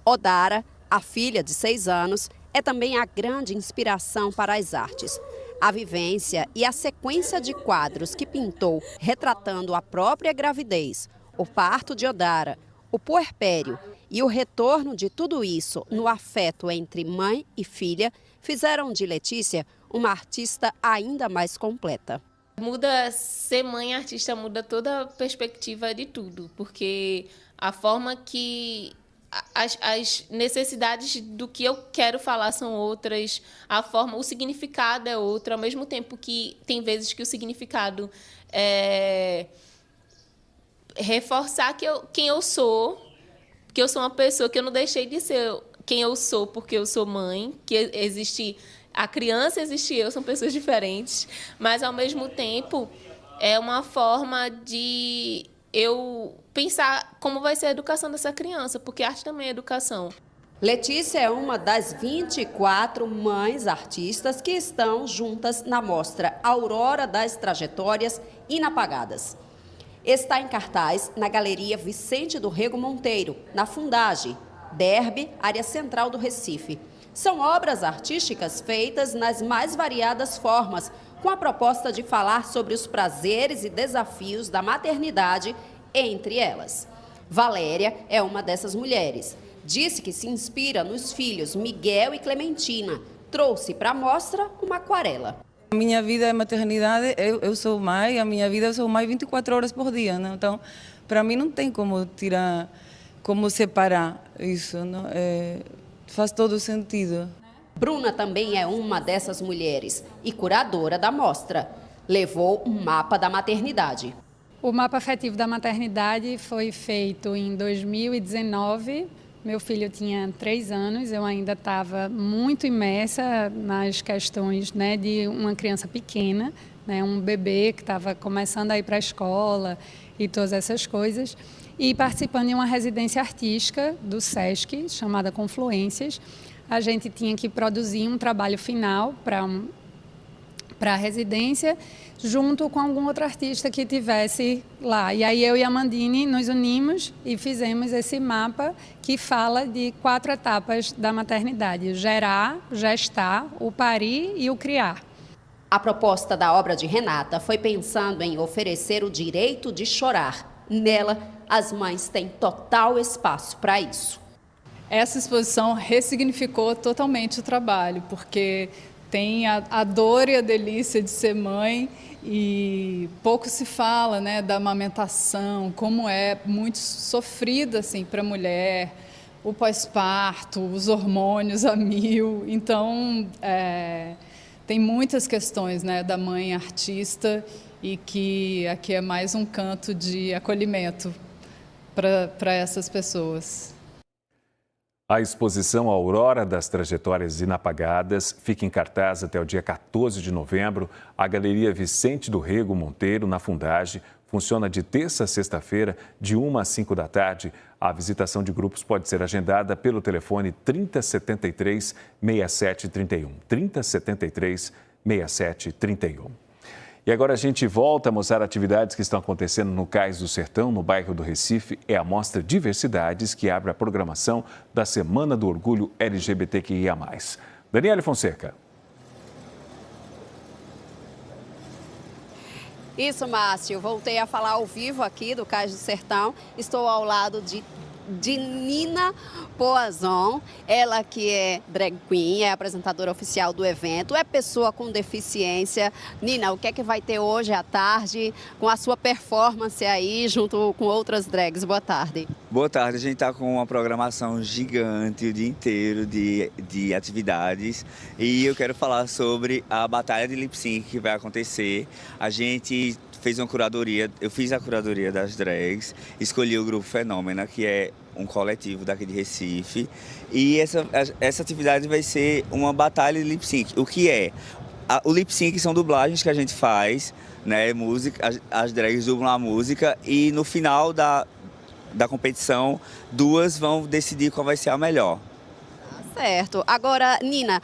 Odara, a filha de 6 anos, é também a grande inspiração para as artes. A vivência e a sequência de quadros que pintou retratando a própria gravidez, o parto de Odara, o puerpério e o retorno de tudo isso no afeto entre mãe e filha fizeram de Letícia uma artista ainda mais completa. Ser mãe artista muda toda a perspectiva de tudo, porque a forma que as necessidades do que eu quero falar são outras, o significado é outro, ao mesmo tempo que tem vezes que o significado é reforçar quem eu sou, que eu sou uma pessoa, que eu não deixei de ser quem eu sou porque eu sou mãe, que existe a criança, existe eu, são pessoas diferentes, mas ao mesmo tempo é uma forma de eu pensar como vai ser a educação dessa criança, porque arte também é educação. Letícia é uma das 24 mães artistas que estão juntas na mostra Aurora das Trajetórias Inapagadas. Está em cartaz na Galeria Vicente do Rego Monteiro, na Fundagem, Derby, área central do Recife. São obras artísticas feitas nas mais variadas formas, com a proposta de falar sobre os prazeres e desafios da maternidade, entre elas. Valéria é uma dessas mulheres. Disse que se inspira nos filhos Miguel e Clementina. Trouxe para a mostra uma aquarela. A minha vida é maternidade, eu sou mãe, a minha vida eu sou mãe 24 horas por dia, né? Então, para mim não tem como separar isso, não? Faz todo sentido. Bruna também é uma dessas mulheres e curadora da mostra. Levou um mapa da maternidade. O mapa afetivo da maternidade foi feito em 2019. Meu filho tinha 3 anos, eu ainda estava muito imersa nas questões, né, de uma criança pequena, né, um bebê que estava começando a ir para a escola e todas essas coisas. E participando de uma residência artística do SESC, chamada Confluências, a gente tinha que produzir um trabalho final para a residência, junto com algum outro artista que tivesse lá. E aí eu e a Mandine nos unimos e fizemos esse mapa que fala de 4 etapas da maternidade: gerar, gestar, o parir e o criar. A proposta da obra de Renata foi pensando em oferecer o direito de chorar. Nela, as mães têm total espaço para isso. Essa exposição ressignificou totalmente o trabalho, porque tem a dor e a delícia de ser mãe e pouco se fala, né, da amamentação, como é muito sofrida assim, para a mulher, o pós-parto, os hormônios a mil. Então, tem muitas questões, né, da mãe artista e que aqui é mais um canto de acolhimento para essas pessoas. A exposição Aurora das Trajetórias Inapagadas fica em cartaz até o dia 14 de novembro. A Galeria Vicente do Rego Monteiro, na Fundagem, funciona de terça a sexta-feira, de 1 às 5 da tarde. A visitação de grupos pode ser agendada pelo telefone 3073-6731. 3073-6731. E agora a gente volta a mostrar atividades que estão acontecendo no Cais do Sertão, no bairro do Recife. É a Mostra Diversidades que abre a programação da Semana do Orgulho LGBTQIA+. Daniele Fonseca. Isso, Márcio. Voltei a falar ao vivo aqui do Cais do Sertão. Estou ao lado de Nina Poazon, ela que é drag queen, é apresentadora oficial do evento, é pessoa com deficiência. Nina, o que é que vai ter hoje à tarde com a sua performance aí junto com outras drags? Boa tarde. Boa tarde, a gente está com uma programação gigante o dia inteiro de atividades e eu quero falar sobre a batalha de lip sync que vai acontecer. A gente fez uma curadoria, eu fiz a curadoria das drags, escolhi o grupo Fenômena, que é um coletivo daqui de Recife, e essa atividade vai ser uma batalha de lip sync. O que é? O lip sync são dublagens que a gente faz, né? Música, as drags dublam a música e no final da competição, 2 vão decidir qual vai ser a melhor. Certo. Agora, Nina,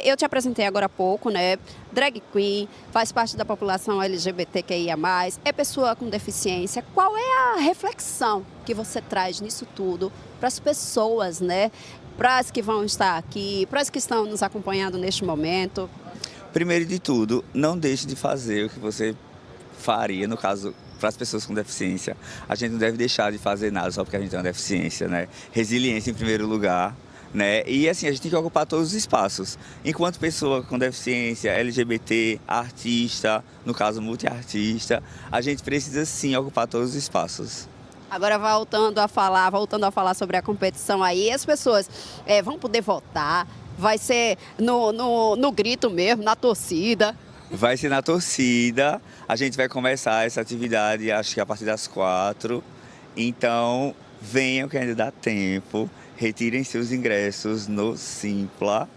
eu te apresentei agora há pouco, né? Drag queen, faz parte da população LGBTQIA+, é pessoa com deficiência. Qual é a reflexão que você traz nisso tudo para as pessoas, né? Para as que vão estar aqui, para as que estão nos acompanhando neste momento? Primeiro de tudo, não deixe de fazer o que você faria, no caso, para as pessoas com deficiência. A gente não deve deixar de fazer nada só porque a gente tem uma deficiência, né? Resiliência em primeiro lugar, né? E assim, a gente tem que ocupar todos os espaços. Enquanto pessoa com deficiência, LGBT, artista, no caso multiartista, a gente precisa sim ocupar todos os espaços. Agora, voltando a falar sobre a competição aí, as pessoas vão poder votar, vai ser no grito mesmo, na torcida? Vai ser na torcida, a gente vai começar essa atividade, acho que a partir das 4, então venham que ainda dá tempo, retirem seus ingressos no Simpla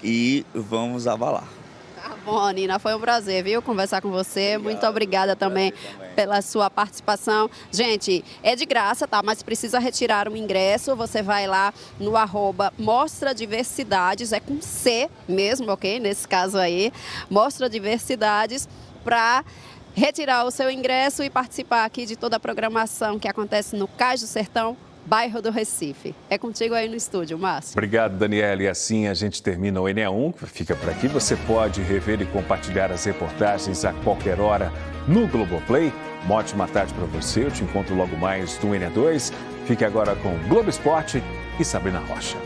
e vamos abalar. Tá bom, Nina, foi um prazer, viu, conversar com você. Obrigado, muito obrigada também pela sua participação. Gente, é de graça, tá? Mas precisa retirar um ingresso. Você vai lá no @Mostra Diversidades, é com C mesmo, ok? Nesse caso aí, Mostra Diversidades, para retirar o seu ingresso e participar aqui de toda a programação que acontece no Cais do Sertão, bairro do Recife. É contigo aí no estúdio, Márcio. Obrigado, Daniela. E assim a gente termina o NE1, que fica por aqui. Você pode rever e compartilhar as reportagens a qualquer hora no Globoplay. Uma ótima tarde para você. Eu te encontro logo mais no NE2. Fique agora com Globo Esporte e Sabrina Rocha.